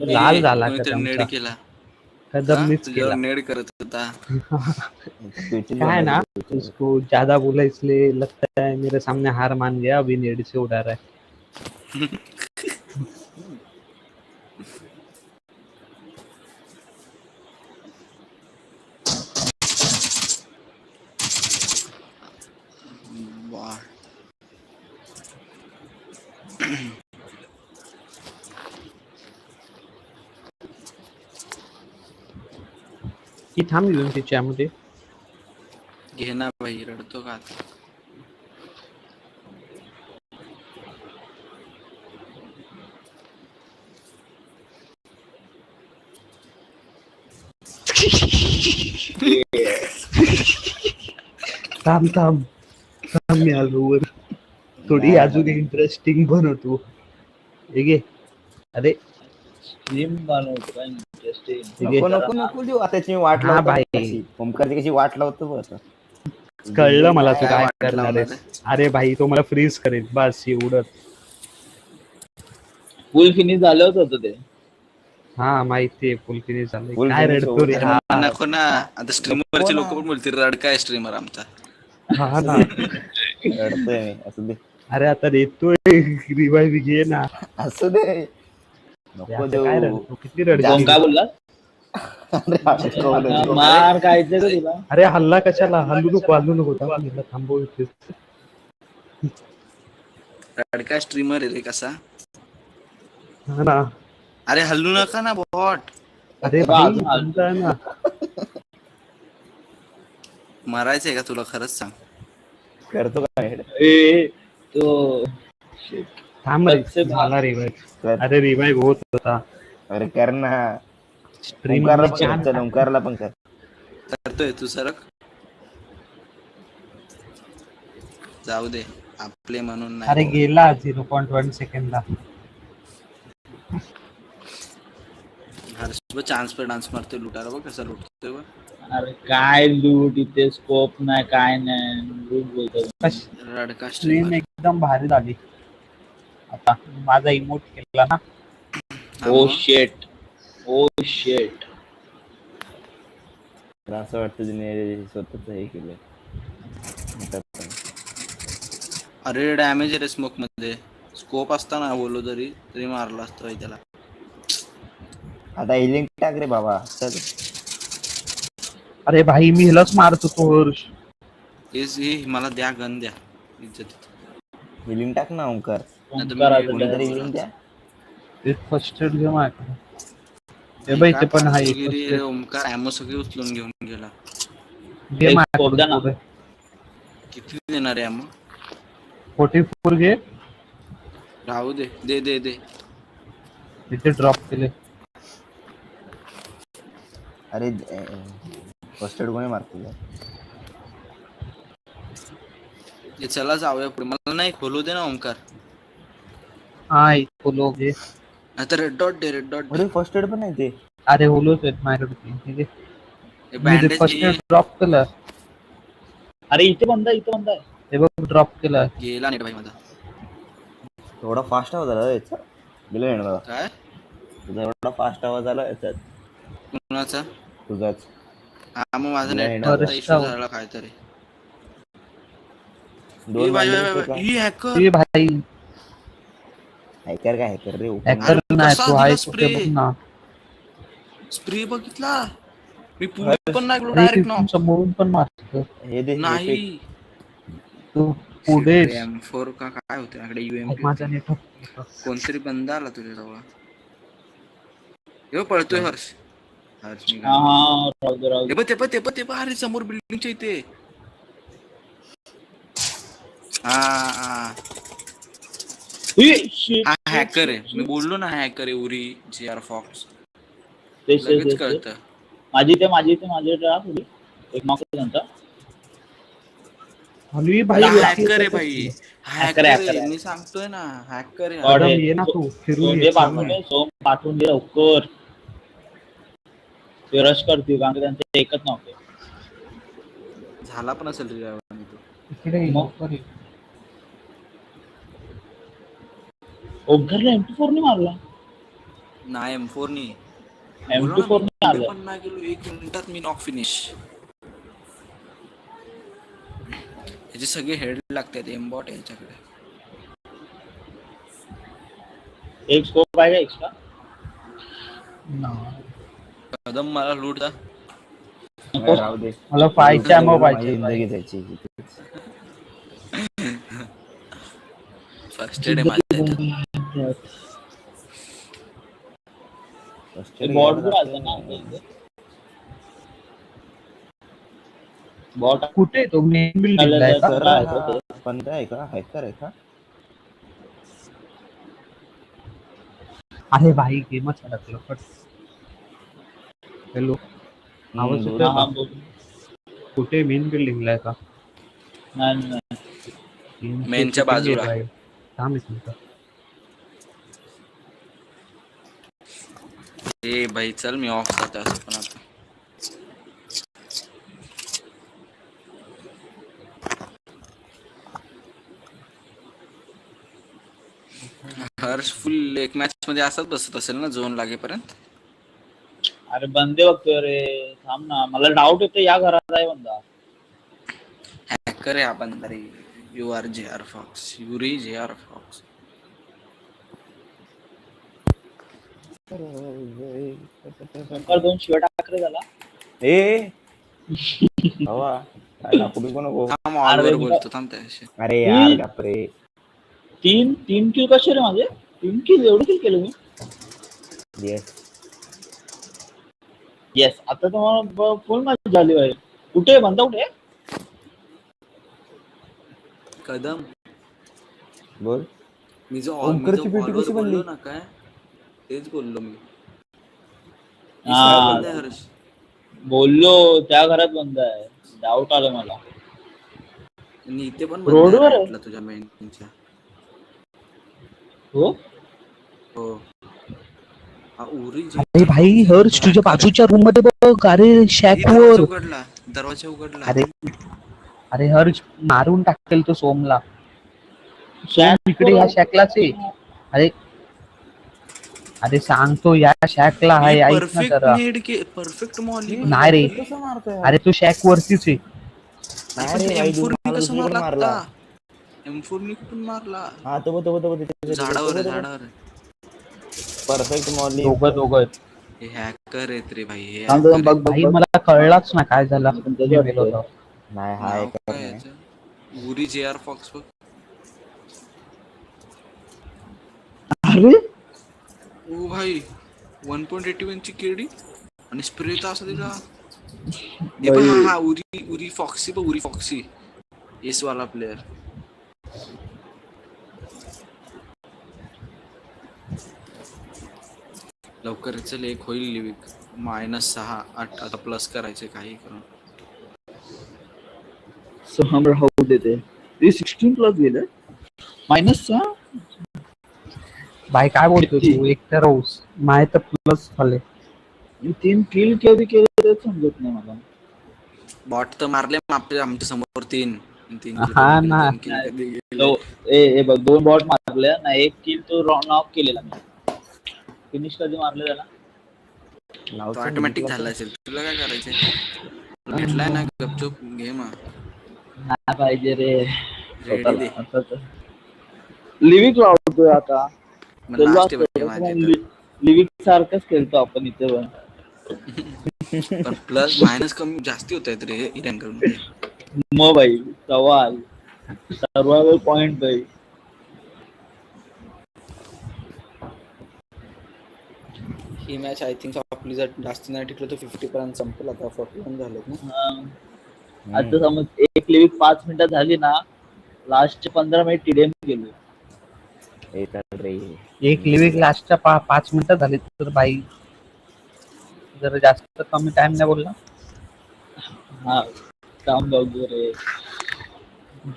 लाल झाला कोणीतरी कदमचा. नेड केला. कदम मिस तुझ्यावर केला. नेड करत होता. काय ना, उसको ज्यादा बोला इसलिए लगता है मेरे सामने हार मान गया, अभी नेड से उड़ा रहा है. वाह. ती थांब घेऊन तिच्यामध्ये. घे ना भाई, रडतो का आता. थांब मी आलो वर. थोडी अजून इंटरेस्टिंग बनवतो. हे घे. अरे स्ट्रीम बनवतो इंटरेस्टिंग. नको देऊ. आता त्याची वाट हा लावतो. भाई. ओमकारची कशी वाट लावतो आता. कळलं मला तू काय वाट करणार लावणार आहेस. अरे भाई तो मला फ्रीज करेल बस एवढं. फुल फिनिश झालं होतं ते. हा माहितीये, फुल फिनिश झालं. Full काय finish रडतो रे होतं. हा. नको ना, आता स्ट्रीमरची लोक पण बोलतील रडकाय स्ट्रीमर आमचा. हा ना. रडतोय मी, असू दे. अरे आता देतोय रिवाइव घे ना. असू दे. नको आता देऊ. काय रडतो, किती कोण रडतो. काय बोलला? मार खायचं का तुला? अरे हल्ला कशाला? हल्लू नको थांब, हिला थांबव इथेच. रडका स्ट्रीमर आहे रे कसा. हा ना. अरे हल्लू नका ना बॉट. अरे बा, भाई अजून हल्लू. तुमचा आहे ना. मारायचंय का तुला खरंच सांग. करतो का हेड? ए तो थांब रे, सबसे झाला रिवाइव. कर. अरे रिवाइव होत होता. अरे कर ना. स्ट्रीम ओंकारला मध्ये पण कर, छान चल ओंकारला पण कर. करतोय तू सरक. जाऊ दे आपले म्हणून अरे नाही. गेला 0.1 सेकंडला. हर्ष चान्स पर डान्स मारतोय लुटायला बघ कसा लुटतोय बघ. अरे काय लूट इथे स्कोप नाही काय नाही लूट बोलतो. रडका स्ट्रीम स्ट्रीमर. एकदम भारी झाली. आता माझा इमोट केला ना. ओ शेट ओ शेट. मला असं वाटतं तिने स्वतःच हे केलं. अरे डॅमेज रे स्मोक मध्ये. स्कोप असताना बोललो तरी मारला असतो भाई त्याला. आता हिलिंग टाक रे बाबा, चल. अरे भाई मी हिलाच मारत होतो हर्ष. मला द्या गन द्या. इज्जत. हिलिंग टाक ना ओंकार. ओंकार आता कोणीतरी काय? हिलिंग द्या. ते फर्स्ट एड घे माझ्याकडे. ते बाई ते पण आहे रे ओमकार ॲमो सगळी उचलून घेऊन गेला. घे एक माझ्याकडे scope द्या ना. पुढे. किती देणार आहे ॲमो? 44 घे. राहू दे दे दे दे. तिथे ड्रॉप केले. अरे फर्स्ट एड कोणी मारतील? चला जाऊया पुढे. मला नाही खोलू दे ना ओमकार. हा एक होलो घे. आता रेड डॉट दे रेड डॉट. अरे फर्स्ट एड पण नाही ते. अरे होलोच आहेत माझ्याकडे. ठीक आहे मी बँडेज फर्स्ट एड ड्रॉप केलं. अरे इथे बंद आहे. हे बघ ड्रॉप केलं. गेला नेट भाई माझा. एवढा फास्ट आवाज आला याचा. गेलं नाही मला. काय तुझा एवढा फास्ट आवाज आला याच्यात. कुणाचा? तुझाच. हा मग माझा गेला नेट नाही. इश्यू झाला काय तरी. दोन हॅकर. ए भाई हॅकर काय हॅकर रे. हॅकर नाही तू आहे कुठे बघ ना. स्प्रे बघितला मी पुढे पण नाही अरे डायरेक्ट तिथून समोरून पण मारतो. हे दे. नाही. तू पुढे M4 का काय होते आपल्याकडे UMP माझा नेटवर्क. कोणतरी बंदा आला तुझ्या जवळ. हे पळतोय हर्ष. हर्ष हा राहू दे. ते बघ अरे समोर बिल्डिंगच्या इथे. हा हॅकर आहे. मी बोललो ना हॅकर आहे उरी JR फॉक्स. लगेच कळतं. माझी इथे थोडी एक नॉक त्यांचा. हलवी भाई हॅकर आहे भाई. हॅकर आहे मी सांगतोय ना हॅकर आहे. ये ना तू फिरून ये. सोम पाठवून दे लवकर. ते रश करतील कारण की त्यांचं एकच नव्हते. झाला पण असेल रे इकडे लवकर ये. ओंकारला M24 ने मारला. नाही M4 नी M24 ने मारला. पण नाही गेलो 1 मिनिटात मी नॉक फिनिश. याचे सगळे हेड लागतात एमबॉट याच्याकडे. एक स्कोप आहे का एक्स्ट्रा? कदम मला लूट दा. राहू दे. मला पाहिजे अमो पाहिजे. जिंदगी त्याची. फर्स्ट एड माझ्या. बॉट भी आलता ना बॉट कुठे तो मेन बिल्डिंग आहे का? पण आहे का हॅकर आहे का? अरे भाई गेमच अडकलं फट. हॅलो आवाज येतोय हा का? बोल. कुठे मेन बिल्डिंगला आहे का? नाही मेनच्या बाजूला. थांब एक मिनिट. ए भाई चल मी ऑफ करतो असं पण आता. हर्ष फुल एक मॅच मध्ये असंच बसत असेल ना झोन लागेपर्यंत. अरे बंदे बघतोय रे थांब ना मला डाऊट येतो या घरात आहे बंदा. हॅकर आहे हा बंदा रे. UR JR fox. Yuri JR fox. Omkar 2 शिवाय टाकरे झाला. ए हवा काय टाकू बिकू नको. थांब अरे ऑलवर मी बोलतो थांब त्याशी. अरे यार बापरे. 3 किल कसे रे माझे? 3 किल एवढे किल केले मी. येस येस, आता तुम्हाला फुल मॅच झाली आहे. कुठे आहे बंदा कुठे आहे? कदम बोल. मी जो ओमकारची पेटी ऑलवर कशी बोललो बनली? ना काय तेच बोललो मी. हा. बंद आहे हर्ष. बोललो त्या घरात बंदा आहे. डाऊट आलं मला. आणि इथे पण बंद आहे रोडवर आहे. राईटला तुझ्या मेनच्या. हो हो हा उरी अरे भाई हर्ष तुझ्या बाजूच्या रूम मध्ये बघ. अरे शॅक दरवाजा वर. उघडला, दरवाजा उघडला. अरे अरे हर्ष मारून टाकेल तो सोमला. शॅक सोम इकडे या शॅकलाच आहे. अरे अरे सांगतो या शॅकला आहे, ऐक ना परफेक्ट जरा. नेड के परफेक्ट मॉली नाही रे. कसं मारतोय? अरे तो शॅक वरतीच आहे. नाही रे भाई, M4 मला कसं दुसरीकडे मारला मारला. आता? M4 ने कुठून मारला? हा तो झाडावर आहे, झाडावर आहे. Perfect Molly. दोघं हे हॅकर आहेत रे भाई, हे थांब hacker थांब, बघ आहेत. बघ भाई बघ. मला कळलाच ना काय झालं. पण त्याचं मी मेलो वाटतंय. होतो. नाही हा नाव एक काय याचं? उरी JR फॉक्स बघ. अरे ओ भाई 1.81 ची केडी आणि स्प्रे तर असं दिला. हे पण हा उरी फॉक्सी बघ, उरी फॉक्सी एस वाला प्लेयर. लवकर चल, एक होईल लिविक. -6 8 आता प्लस करायचे काही करून. सहम राहू देते. 16 प्लस गेले. -6. भाई काय बोलतो तू? एक तर रोज माय तर प्लस झाले. 3 किल कधी केले तेच समजत नाही मला. बॉट तर मारले आमच्या समोर 3 हा ना. किल कधी गेले. तो ए बघ 2 बॉट मारले ना, 1 किल तो नॉक केलेला मी. फिनिश कधी मारले त्याला? तो ऑटोमॅटिक झाला असेल. तुला काय करायचंय? भेटलाय ना गपचूप घे मग. नाही पाहिजे रे रेडी दे. लिव्हिक लावतोय आता. मग लास्ट आहे माझे तर. लिव्हिक सारखंच खेळतो आपण इथे पण. पण प्लस मायनस कमी जास्ती होत आहेत रे रँकमध्ये. मग भाई सवाल सर्वायवल पॉइंट भाई. ही मॅच आय थिंक आपली जर जास्त नाही टिकलं तर 50 पर्यंत संपेल. आता 41 झालेत ना. आता समज एक लिव्हिक 5 मिनिटात झाली ना, लास्टचे 15 मिनिट टीडीएम गेले. एक लिव्हिंग लास्टच्या 5 मिनिटं झाली तर बाई जरा जास्त कमी टाइम नाही बोलला. हा काम बघू रे.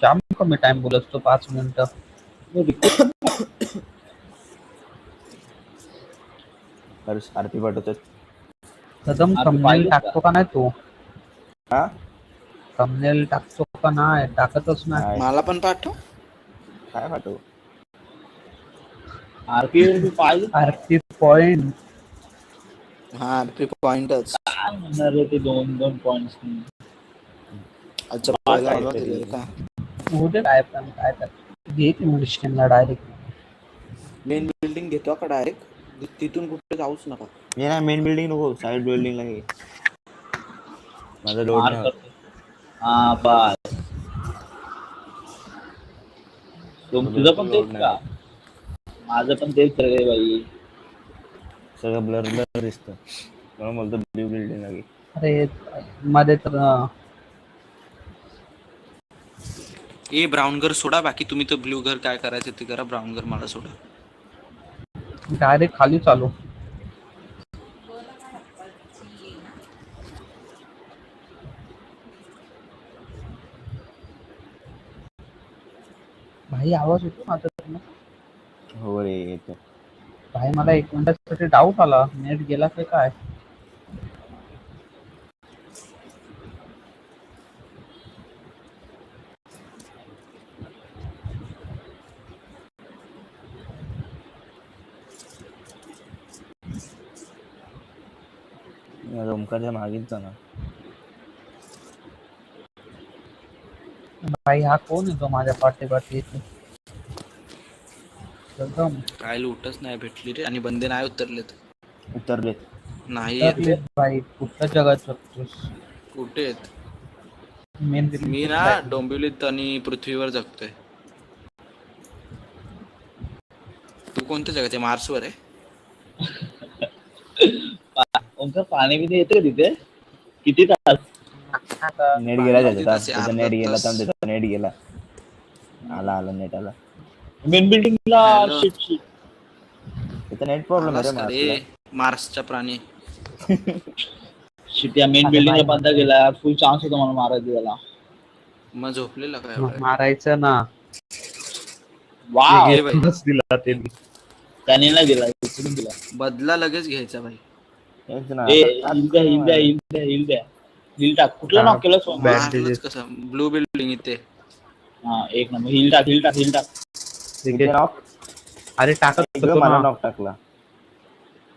जाम कमी टाइम बोलत तो 5 मिनिटं. आरपी पाठवतात. कदम आपण थंबनेल पाहिलं का? टाकतो का नाही तू? हा थंबनेल टाकतो का नाही? टाकतच नाही. नाही. मला पण पाठव. काय पाठवू? आरपी पाहिजे. आरपी पॉइंट हा आरपी पॉइंटच. काय म्हणणार रे ते 2 पॉइंट्स. अच्छा पाच पहिला आहे मला तरी. दिलेलं का? होते काय पण काय तर घेत इंग्लिशला डायरेक्ट. मेन बिल्डिंग घेतो का डायरेक्ट? तिथून कुठे जाऊच नका. ये ना मेन बिल्डिंग नको, साइड बिल्डिंग ला घे. माझा लोड मार नाही होत. करतो. हा बस. तुझं पण तेच का? माझं पण तेच रे भाई. सगळं ब्लर ब्लर दिसतं. म्हणून बोलतो ब्ल्यू बिल्डिंग ला घे. अरे मध्ये तर ए ब्राऊन घर सोडा, बाकी तुम्ही तर ब्ल्यू घर काय करायचं ते करा. ब्राऊन घर मला सोडा. डायरेक्ट खाली चालू. भाई आवाज येतो माझा तर. हो रे येतो. भाई मला 1 मिनिटासाठी डाऊट आला. नेट गेला की काय? ओमकारच्या मागेच जा ना. भाई हा कोण येतो माझ्या पाठी एकदम. काय लूटच नाही भेटली रे आणि बंदे नाही उतरलेत. उतरले. नाही तर येत. भाई कुठल्या जगात जगतोस? कुठे आहेत? मेन मी ना डोंबिवलीत आणि पृथ्वीवर जगतोय. तू कोणत्या जगात आहे? मार्सवर आहे? ओमकार पाणी बिणी येते का तिथे? किती तास? नेट गेला किती त्याचा तास आहे? त्याचा अर्धा नेट गेला तास. त्याचा नेट गेला. आला नेट आला. मेन बिल्डिंगला हॅलो. Shit shit. त्याचा नेट प्रॉब्लेम आहे रे आलास का मार्सला. रे मार्सचा प्राणी? शिट या मेन अरे बिल्डिंगला बाय. बंद केला. फुल चान्स होता मला मारायचा त्याला. मग झोपलेला काय एवढा? मारायचं ना. वाव. घे बाई. घेतलंच दिला त्यांनी. त्याने नाही दिला, इकडून दिला. बदला लगेच घ्यायचा भाई. तेच ना. ए आता हिल द्या हिल द्या हिल द्या हिल द्या. हिल टाक. कुठला हा. नॉक केला सोम? Bandages. मारलंच कसं? ब्लू बिल्डिंग इथे. हा एक नंबर. हिल टाक हिल टाक हिल टाक. इथे knock. अरे टाकत इकडे होतो मला ना. नॉक टाकला.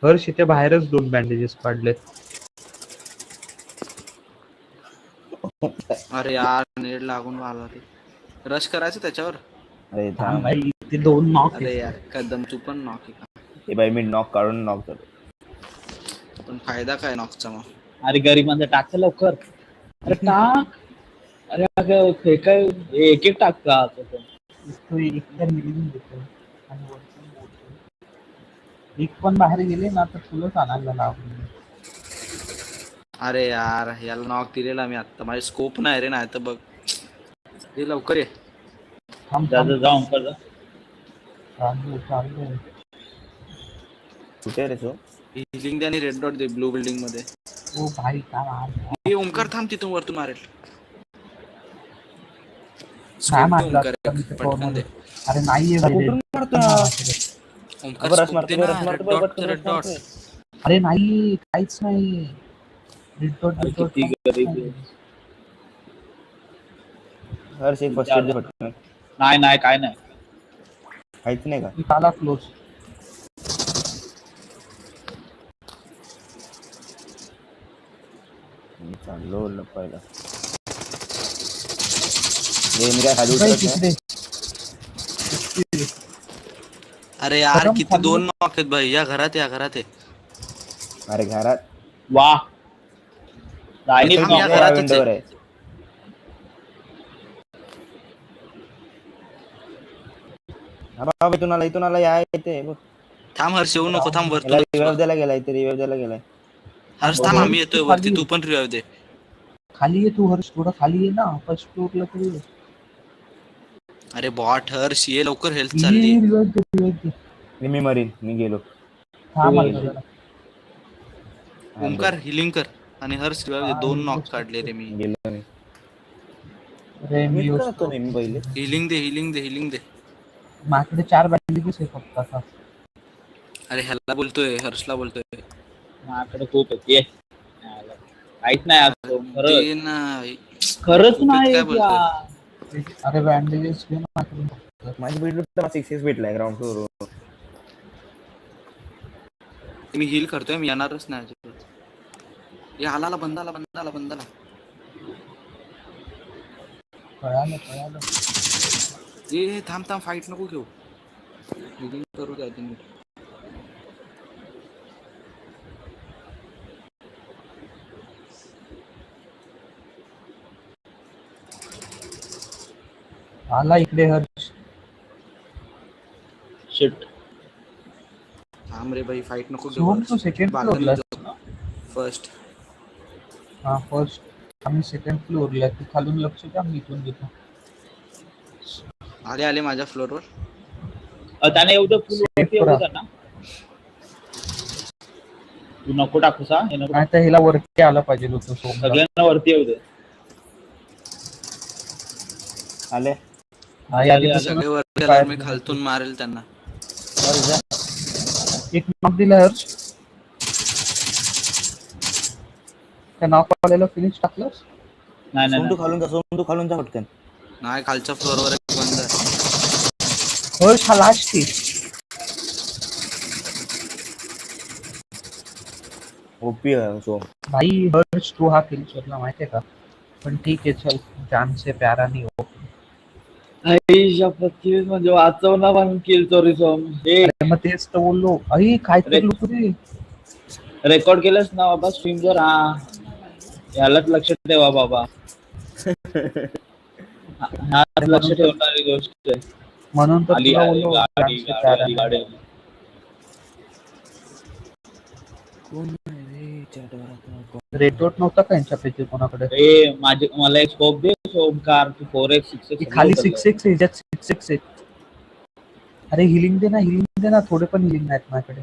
हर्ष इथे बाहेरच 2 बँडेजेस काढलेत. अरे यार नेट लागून आला रे. रश करायचं त्याच्यावर. अरे थांब थांब. भाई इथे 2 नॉक अरे यार कदम तू पण नॉक आहे का? हे बाई मी नॉक काढून नॉक झालो. पण फायदा काय नॉकचा मग? अरे गरिबांचा टाकतं लवकर. अरे टाक. अरे अगं फेकाय एक एक टाकता आता तो. तो एकदा निघून देतो आणि वरतून बोलतो. एक पण बाहेर गेले ना तर तुलाच आणायला लावून. अरे यार याला नॉक दिलेला मी आता. माझी स्कोप नाही रे, नाही तर बघ. ये लवकर ये. थांब जा थांब. जा जाऊन कर जा. चालू. कुठे रे सो? हिलिंग दे आणि रेड डॉट दे ब्लू बिल्डिंग मध्ये. ओ भाई काय मार. हे ओमकार थांब, तिथून वरतून मारेल. काय Scope दे मारला ओमकार एक, पटकन दे. अरे नाहीये भाई कुठून रे. मारतो ना? ओमकार अबे रश scope दे मारतो ना, रश रेड मारतो डॉट पटकन रेड रश डॉट. मारतो. अरे नाही काहीच नाही. अरे किती गरीब आहे. हर्ष एक फर्स्ट एड दे पटकन. नाही नाही काय नाही. काहीच नाही का? निकाला क्लोज. मी चाललो लपायला. ये मी काय खाली भाई उतरत नाही. तिकडे. अरे यार खतम किती खाली. 2 नॉक आहेत भाई. या घरात या घरात आहे. अरे घरात वा. राहिली थांब, या नॉक. घरातच विंडोवर आहे. हा बाबा इथून आला या इथे बघ. थांब हर्ष येऊ नको. थांब याला वरतून. रिवाइव द्यायला गेलाय इथे रिवाइव द्यायला गेलाय. हर्ष थांब, आम्ही येतोय वरती. तू पण रिवाइव दे. खाली ये तू हर्ष थोडं खाली ये ना फर्स्ट फ्लोअरला तरी ये. अरे बॉट हर्ष ये लवकर, हेल्थ चालली. ये revive दे. मी मरीन मी गेलो. थांब ये. आता जरा. ओमकार हिलिंग कर आणि हर्ष रिवाइव दे. 2 नॉक काढले रे मी. गेलो मी. अरे मी मी कुठं होतो मी पहिले. हिलिंग दे हिलिंग दे हिलिंग दे. माझ्याकडे 4 बँडेजेस आहे फक्त आता. अरे ह्याला बोलतोय, हर्षला बोलतोय. माझ्याकडे खूप आहे. ये. काहीच नाही आज खरंच. दे ना. खरंच खूप नाही काय यार. बोलतोय? अरे बँडेजेस घे ना माझ्याकडून फक्त. माझी भेटलो तर 6 भेटलाय ग्राउंड फ्लोअर. मी हिल करतोय, मी येणारच नाही अजिबात. ये आला बंदाला. कळालं. ये थांब फाईट नको घेऊ. हिलिंग करू द्या आधी नीट. आला इकडे हर्ष. शिट. थांब रे भाई, फाईट नको सोहम तू सेकंड फ्लोअरला. फर्स्ट. हा फर्स्ट आम्ही सेकंड फ्लोअरला. तू खालून लक्ष द्या मी इथून घेतो. आले माझ्या फ्लोअरवर. त्याने एवढं फुल वरती एवढं कर ना. तू नको टाकूस हा. हे नको नाही तर हिला वरती आलं पाहिजे होतं सोहम. सगळ्यांना वरती येऊ दे. आले. सगळे वरती आल्यावर मी खालतून मारेल त्यांना. एक नॉक दिला हर्ष. त्या नॉक वाल्याला फिनिश टाकलंस. नाही सोम तू नाही खालून जा पटकन. नाही खालच्या फ्लोअरवर एक बंद आहे. हर्ष हा लास्ट आहे. ओपी सोम. भाई हर्ष तू हा किल शोधला माहितीये का. पण ठीक आहे चल. जान से प्यारा नहीं हो. आईच्या पत्तीस म्हणजे वाचवला पण किल चोरी सोम. अरे मग तेच तर बोललो. अरे काय अरे. तर लुक रे. रेकॉर्ड केलंस ना बाबा स्ट्रीमवर? हा, यालाच लक्ष ठेवा बाबा. हा अरे लक्ष म्हणून तर ठेवणारी गोष्ट आहे. म्हणून तर आली तुला आली बोललो गाडी डान्स गाडी आली गाडी आली. कोण आहे रे चॅटवर आता? रेटोट नव्हता का यांच्यापैकी कोणाकडे? मला एक स्कोप दे ओमकार. 4x 6x ती सगळं खाली उचललंय. 6-6 ह्याच्यात 6-6 आहे. अरे हिलिंग दे ना थोडे पण हिलिंग नाहीत माझ्याकडे.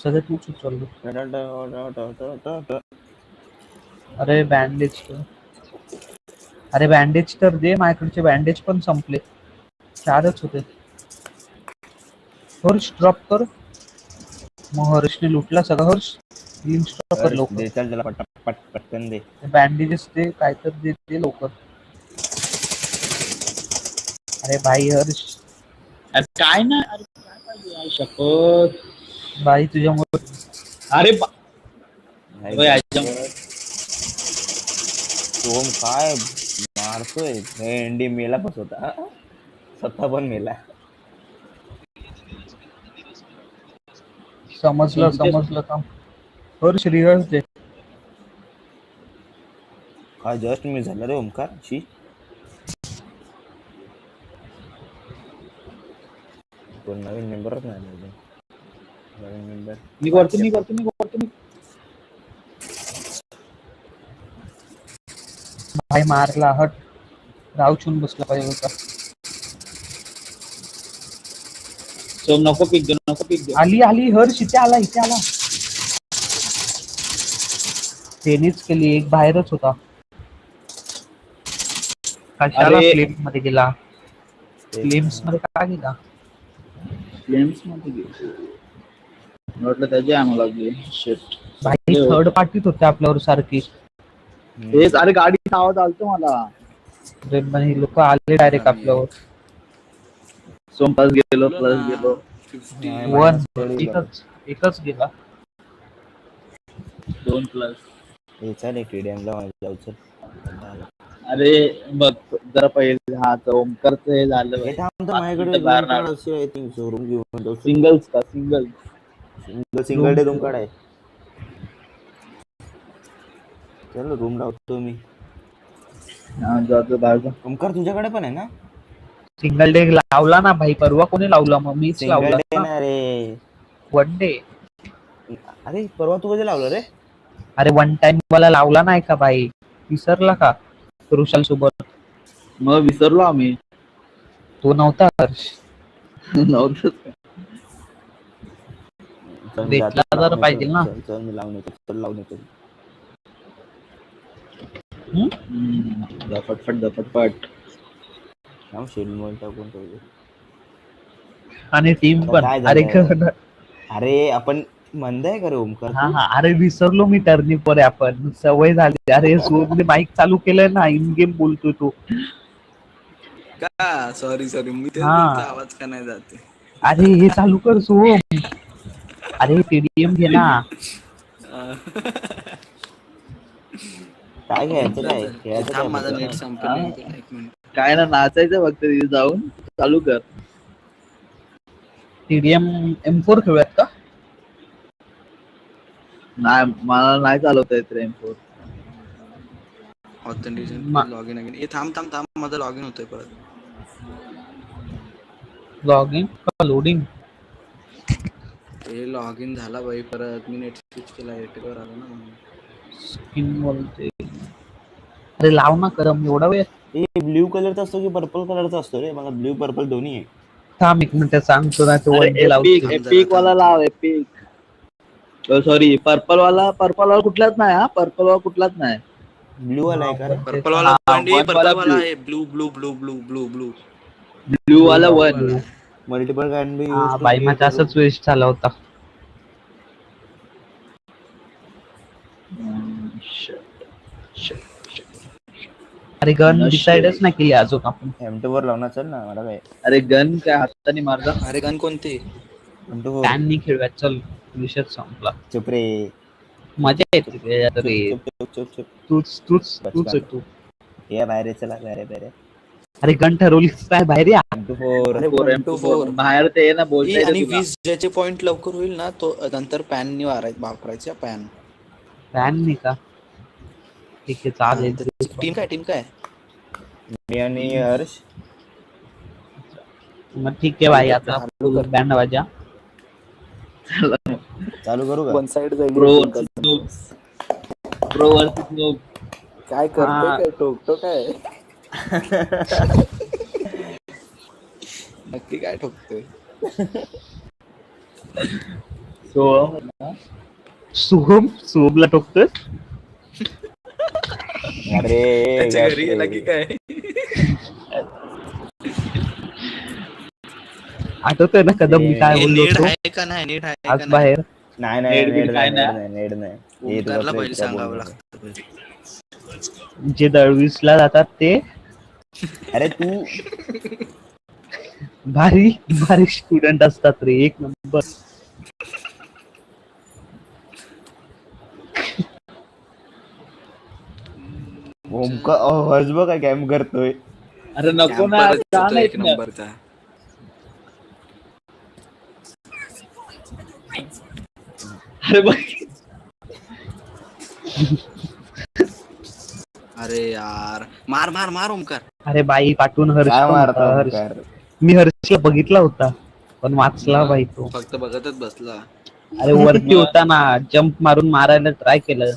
सगळं तूच उचललो. अरे बँडेज तर दे, माझ्याकडचे बँडेज पण संपले. 4च होते. हर्ष ड्रॉप कर. मग हर्षने लुटला सगळं. हर्ष हिलिंग स्टॉप कर लवकर. दे चल त्याला पटकन दे. बँडेजेस दे, काय तर दे लवकर. अरे भाई हर्ष, अरे काय नाही. अरे काय पाहिजे यार, शपथ. भाई तुझ्यामुळे अरे नाही, भाई, आजम. ओम काय मारतोय. एंडी मेला पण होता, स्वतः पण मेला. समजलं का? हर्ष रिहर्स दे. काय जस्ट मिस झालं रे ओमकार. शी कोण नवीन मेंबरच नाही आले अजून. नवीन मेंबर मी करतो. भाई मारला. हट. रावचून बसला पाहिजे होता. सो नको पिक दे. आली हर्ष. इथे आला. तेनीच केली. एक बाहेरच होता. कशाला अरे. फ्लेम्स मध्ये गेला? फ्लेम्स मध्ये का गेला? फ्लेम्स मध्ये गेली. म्हटलं त्याची आम्हाला लागली. शिट. भाई थर्ड पार्टीत होते आपल्यावर सारखी. तेच. अरे गाडीचा आवाज आलतो मला. अरे पण हे लोक आले डायरेक्ट आपल्यावर. सोम प्लस गेलो. 50. वन एकच गेला. 2 प्लस. हे चल एक TDM ला जाऊ चल. अरे बघ जरा पहिले हा तर ओमकारचं हे झालं. हे थांब तर माझ्याकडे आय थिंक शोरूम घेऊन जाऊ. सिंगल सिंगल डे रूम काढाय. चल रूम लावतो मी. जातो बाहेर. ओमकार तुझ्याकडे पण आहे ना? सिंगल डे लावला ना भाई. परवा कोणी लावला? मग मीच सिंगल लावला डे ना. ना रे. One day. अरे परवा तू कधी लावलं रे? अरे वन टाइम वाला लावला नाही का भाई? विसरला का? रुशाल सोबत. मग विसरलो आम्ही. तो नव्हता हर्ष. नव्हतं. भेटला जर पाहिजे ना. चल मी लावून येतो. दफटफट. शेड्यूल टाकून ठेवतो. आणि टीम पण. काय अरे झालं? अरे आपण मंद आहे का रे ओमकार? हा. अरे विसरलो मी टर्निप वर. आपण सवय झाली. अरे सोबत माईक चालू केलंय ना. इन गेम बोलतोय तो. का सॉरी मी ते हा. आवाज का नाही जाते. अरे हे चालू कर सोम. अरे टीडीएम घे ना. काय घ्यायचं काय खेळायचं थांब, माझा काय? नेट संपला. एक मिनिट. काय ना नाचायचं फक्त तिथे जाऊन. चालू कर. टीडीएम M4 खेळूयात का? नाही मला नाही चालवता येत रे M4. Authentication log in again. हे थांब माझं लॉग इन होतंय परत. लॉग इन का लोडिंग? हे लॉग इन झाला भाई परत. मी नेट स्विच केला. एअरटेलवर आलो ना. स्किन बोलते. अरे लाव ना करम. एवढा वेळ? ब्ल्यू कलरचा असतो की पर्पल कलरचा असतो रे? मला ब्ल्यू पर्पल दोन्ही आहे. थांब एक मिनिट सांगतो ना. तो वन डे लावतो. एपिक वाला लाव. एपिक. सॉरी पर्पल वाला कुठलाच नाही. हा पर्पल वाला कुठलाच नाही. ब्ल्यू वाला आहे का? पर्पल वाला पर्पल वाला आहे. ब्लू वाला 1. मल्टिपल कॅन बी हा बाई माझा असंच वेस्ट झाला होता. अरे गन डिसाइडच नाही केली अजून आपण. M2 वर लावणार. चल ना मला काय. अरे गन काय हाताने मारता? अरे गन कोणते? M2 टॅननी खेळूयात. चल विषयच संपला. चुप रे. मजा येते रे. चुप. तूच आहे तू. ये बाहेर चला बाहेर. अरे गण ठरवलीस काय बाहेर या. M24. अरे M24. M24 बाहेर ते ना बोलता येते आणि तुला. 20 ज्याचे पॉइंट लवकर होईल ना तो नंतर पॅननी वापरायचा पॅन. फॅन नाही का? ठीक आहे चालेल. टीम काय मी आणि हर्ष. मग ठीक आहे भाई आता चालू कर. बँड वाजा. चालू करू का? वन साइड जाईल प्रो team वर्सेस का? नूब. Pro versus noob. काय करतोय हा. काय ठोकतो काय नक्की काय ठोकतोय? सो शुभमला टोकतोय. अरे त्याच्या घरी गेला की काय? आठवतोय ना कदम मी काय हे बोललो नीट होतो आहे का नाही नीट आहे आज का नाही? बाहेर. नाही नेड बीड काय नाही. नेड नाही. हे तुला ओंकारला पहिले प्रेमच्या सांगावं बोलणं. लागतं. जे दळवीसला जातात ते अरे तू भारी भारी स्टुडंट असतात रे एक नंबर. ओमकार हर्ष बघ काय कॅम्प करतोय. अरे नको ना Camper च का तो नाही एक ना. नंबरचा. अरे बघ अरे यार मार मार मार ओमकार. अरे बाई पाठवून हर्ष काय पण मारतो होता. हर्ष ओमकार? मी हर्षला बघितला होता पण वाचला बाई तो. फक्त बघतच बसला. अरे वरती होता ना जंप मारून मारायला ट्राय केलं.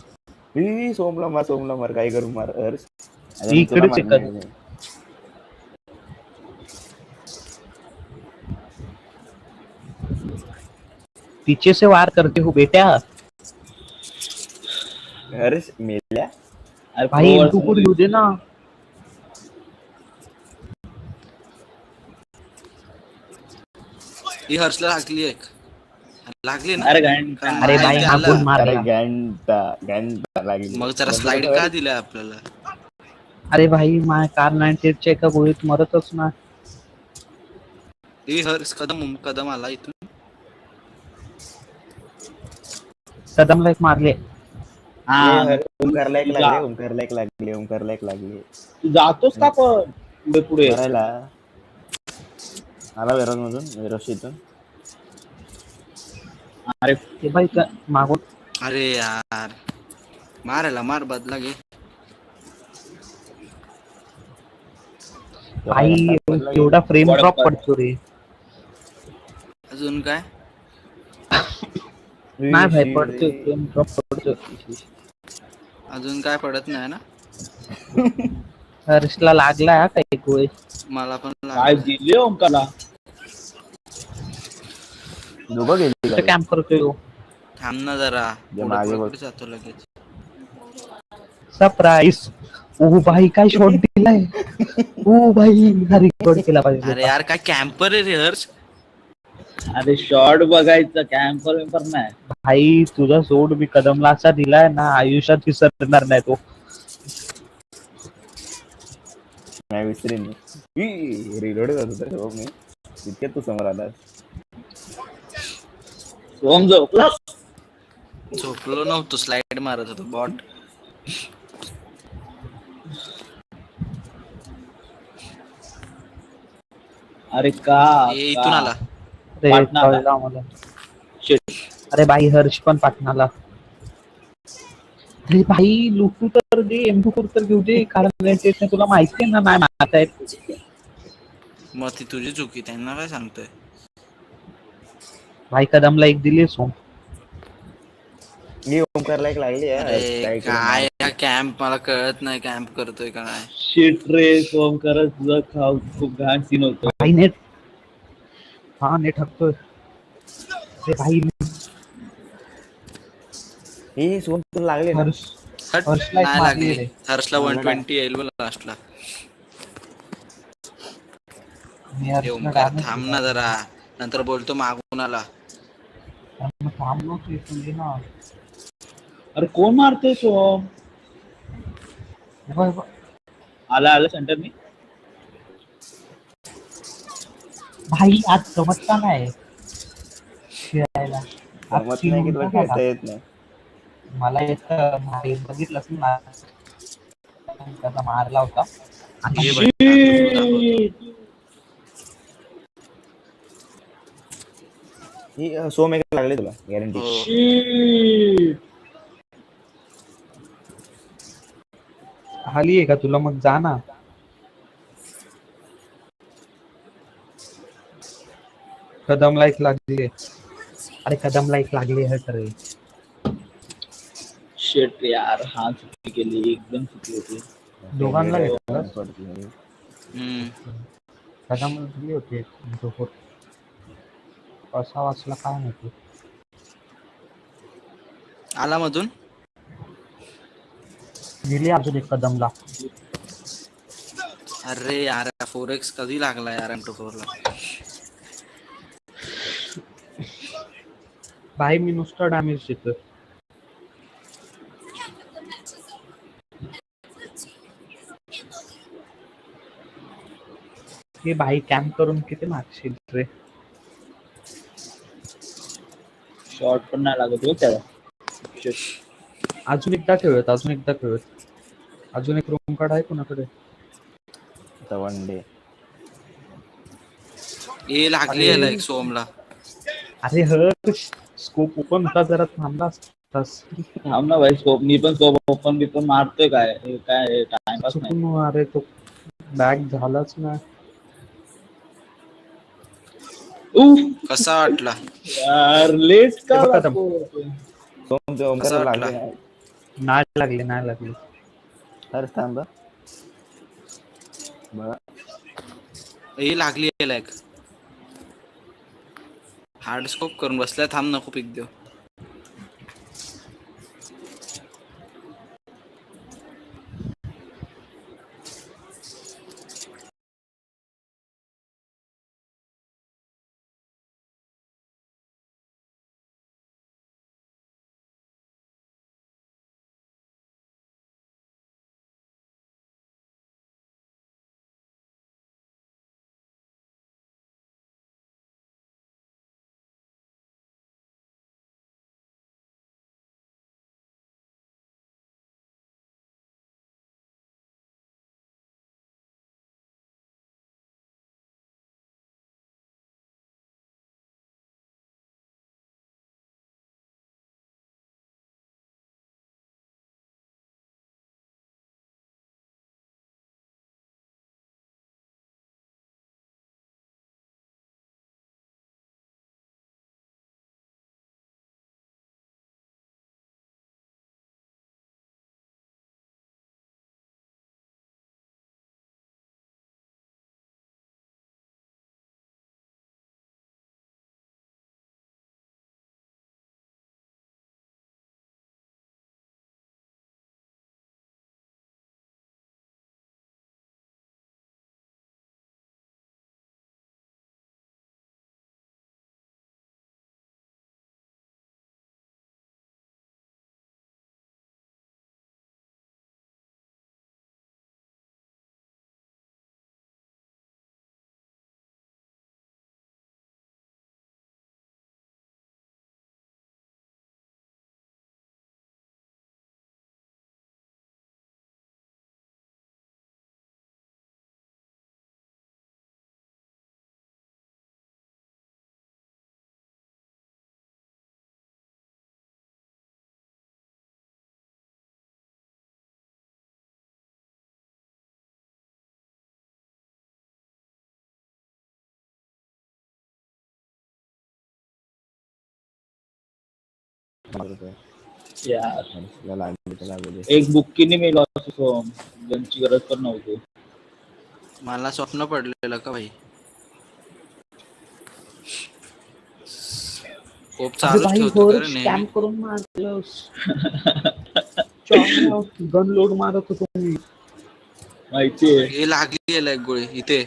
सोमला मार काय करू मार हर्ष. अरे मी तुला इकडेच आहे मारणार का? नाही. पीछे से वार करते हो बेटा. हर्ष मेल्या. अरे भाई pro तू versus कुठे noob. येऊ दे ना. ही हर्षला लागली एक. लागली ना. अरे गांड. कारण अरे माहिती भाई आलं. मागून अरे मारला. घंटा लागली. मग जरा स्लाइड का दिलाय आपल्याला? अरे भाई माझ्या कार 98 एका गोळीत मरतच ना. ही हर्ष कदम आला इथून. कदमला एक मारले. हा ओमकारला एक जा. लागले. ओमकारला एक लागले. तू जातोस का पण पुढे पुढे. करायला आला वेरोस इथून. अरे ते बाई मागून. अरे यार मारायला मार बदला घे. भाई एवढा फ्रेम ड्रॉप पडतो रे. अजून काय? नाही भाई पडतोय फ्रेम ड्रॉप पडतोय. अजून काय पडत नाही ना. हर्षला लागला हा काही गोळी. मला पण काय लागलं. दिले ओमकारला. दोघं गेली कॅम्प करतोय हो. थांब ना जरा. जे पुढे मागे पुढे बघ. जातो लगेच. सरप्राईज. ओ भाई काय शॉट दिलाय. ओ भाई हा रिकॉर्ड केला पाहिजे अरे होता. यार काय कॅम्पर आहे रे हर्ष. अरे शॉर्ट बघायचं कॅम्पर वेम्पर नाही. भाई तुझा सोड मी कदमला असा दिलाय ना आयुष्यात विसरणार नाही तो. नाही विसरेन मी. रिलोड करत होतो मी इतक्यात तू समोर आला. सोम झोपला. झोपलो नव्हतो स्लाइड मारत होतो बॉट. अरे का इथून आला. अरे पाटणा. कळलं मला. अरे भाई हर्ष पण पाटणाला. अरे भाई लुटू तर दे M24 तर घेऊ दे कारण तुला माहिती आहे ना नाही मारतायत. मग ती तुझी चुकी त्यांना काय सांगतोय. भाई कदमला एक दिली सोम. मी ओमकारला एक लागली अरे काय कॅम्प मला कळत नाही कॅम्प करतोय का नाही. शिट रे सोम करत तुझं खाऊ खूप घाण सीन होतो. भाई नेट. हा नेट हकतोय. अरे भाई हे सोन तुला लागले ना. हर्ष हट, हर्षला एक नाही मारली लागली. रे. हर्षला 120 येईल बघ लास्टला. मी हे हर्षला ओमकार damage थांब दिला. ना जरा. नंतर बोलतो मागून आला. मग थांबलो तू इथून घे ना. अरे कोण मारतोय सोम. हे बघ, हे बघ. आला आला सेंटर मी. भाई आज जमत का नाही खेळायला. आज जमत तीन नाही की तुला मिनिटं खेळता झाला. येत नाही. मला बघितलंच ना त्याचा मारला होता. ये Shit. बाई, होतो. ही सोम एक लागले तुला गॅरंटी. हो Shit. खाली आहे का तुला? मग जा ना. कदमला एक लागली. अरे कदमला एक लागली आहे तर Shit यार, हा चुकी केली, एकदम चुकी होती. दोघांना घेतलं. हम्म. कदमला दिली होती कसा वाचला काय माहिती. आला मधून. दिली अजून एक कदमला. अरे यार 4x कधी लागला यार M24 ला. भाई मी नुसतं डॅमेज देतोय. हे भाई कॅम्प करून किती मागशील रे. शॉर्ट पण नाही लागत हो त्याला. Shit. अजून एकदा खेळूयात. अजून एक रूम कार्ड आहे कोणाकडे? One day. ए लागली अरे. याला एक सोमला. अरे हर्ष स्कोप ओपन होता जरा थांबला असतास. थांब ना भाई, स्कोप मी पण स्कोप ओपन मी पण मारतोय. काय हे काय टाइमपास नाही. चुकून अरे तो बॅग झालाच ना. उफ, कसा वाटला? यार लेट हे का बघ कदम. लागतो? सोम ते ओमकार कसा लागले वाटला? नाही. नाही लागली. अरे थांब बघा. ए लागली याला एक. हार्ड स्कोप करून बसलाय. थांब नको पिक देऊ. यार लागले. एक बुक्कीने मी लॉस गनची गरज पण नव्हती. मला स्वप्न पडलेलं का भाई. खूप अरे चालूच भाई ठेवतो का रे हर्ष नेहमी. कॅम्प करून मारलंस. गन लोड मारत होतो मी. माहितीये. ए लागली याला एक गोळी इथे.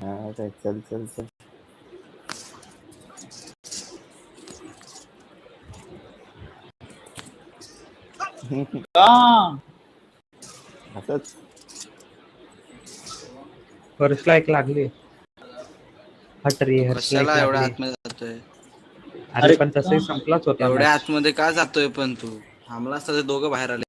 हा काय, चल चल चल. का असंच. हर्षला एक लागली. हट रे, हर्षला एक कशाला एवढ्या लागली. आतमध्ये जातोय? अरे पण तसंही संपलाच होता एवढ्या मॅच. आतमध्ये का जातोय पण तू? थांबला असता तर दोघं बाहेर आले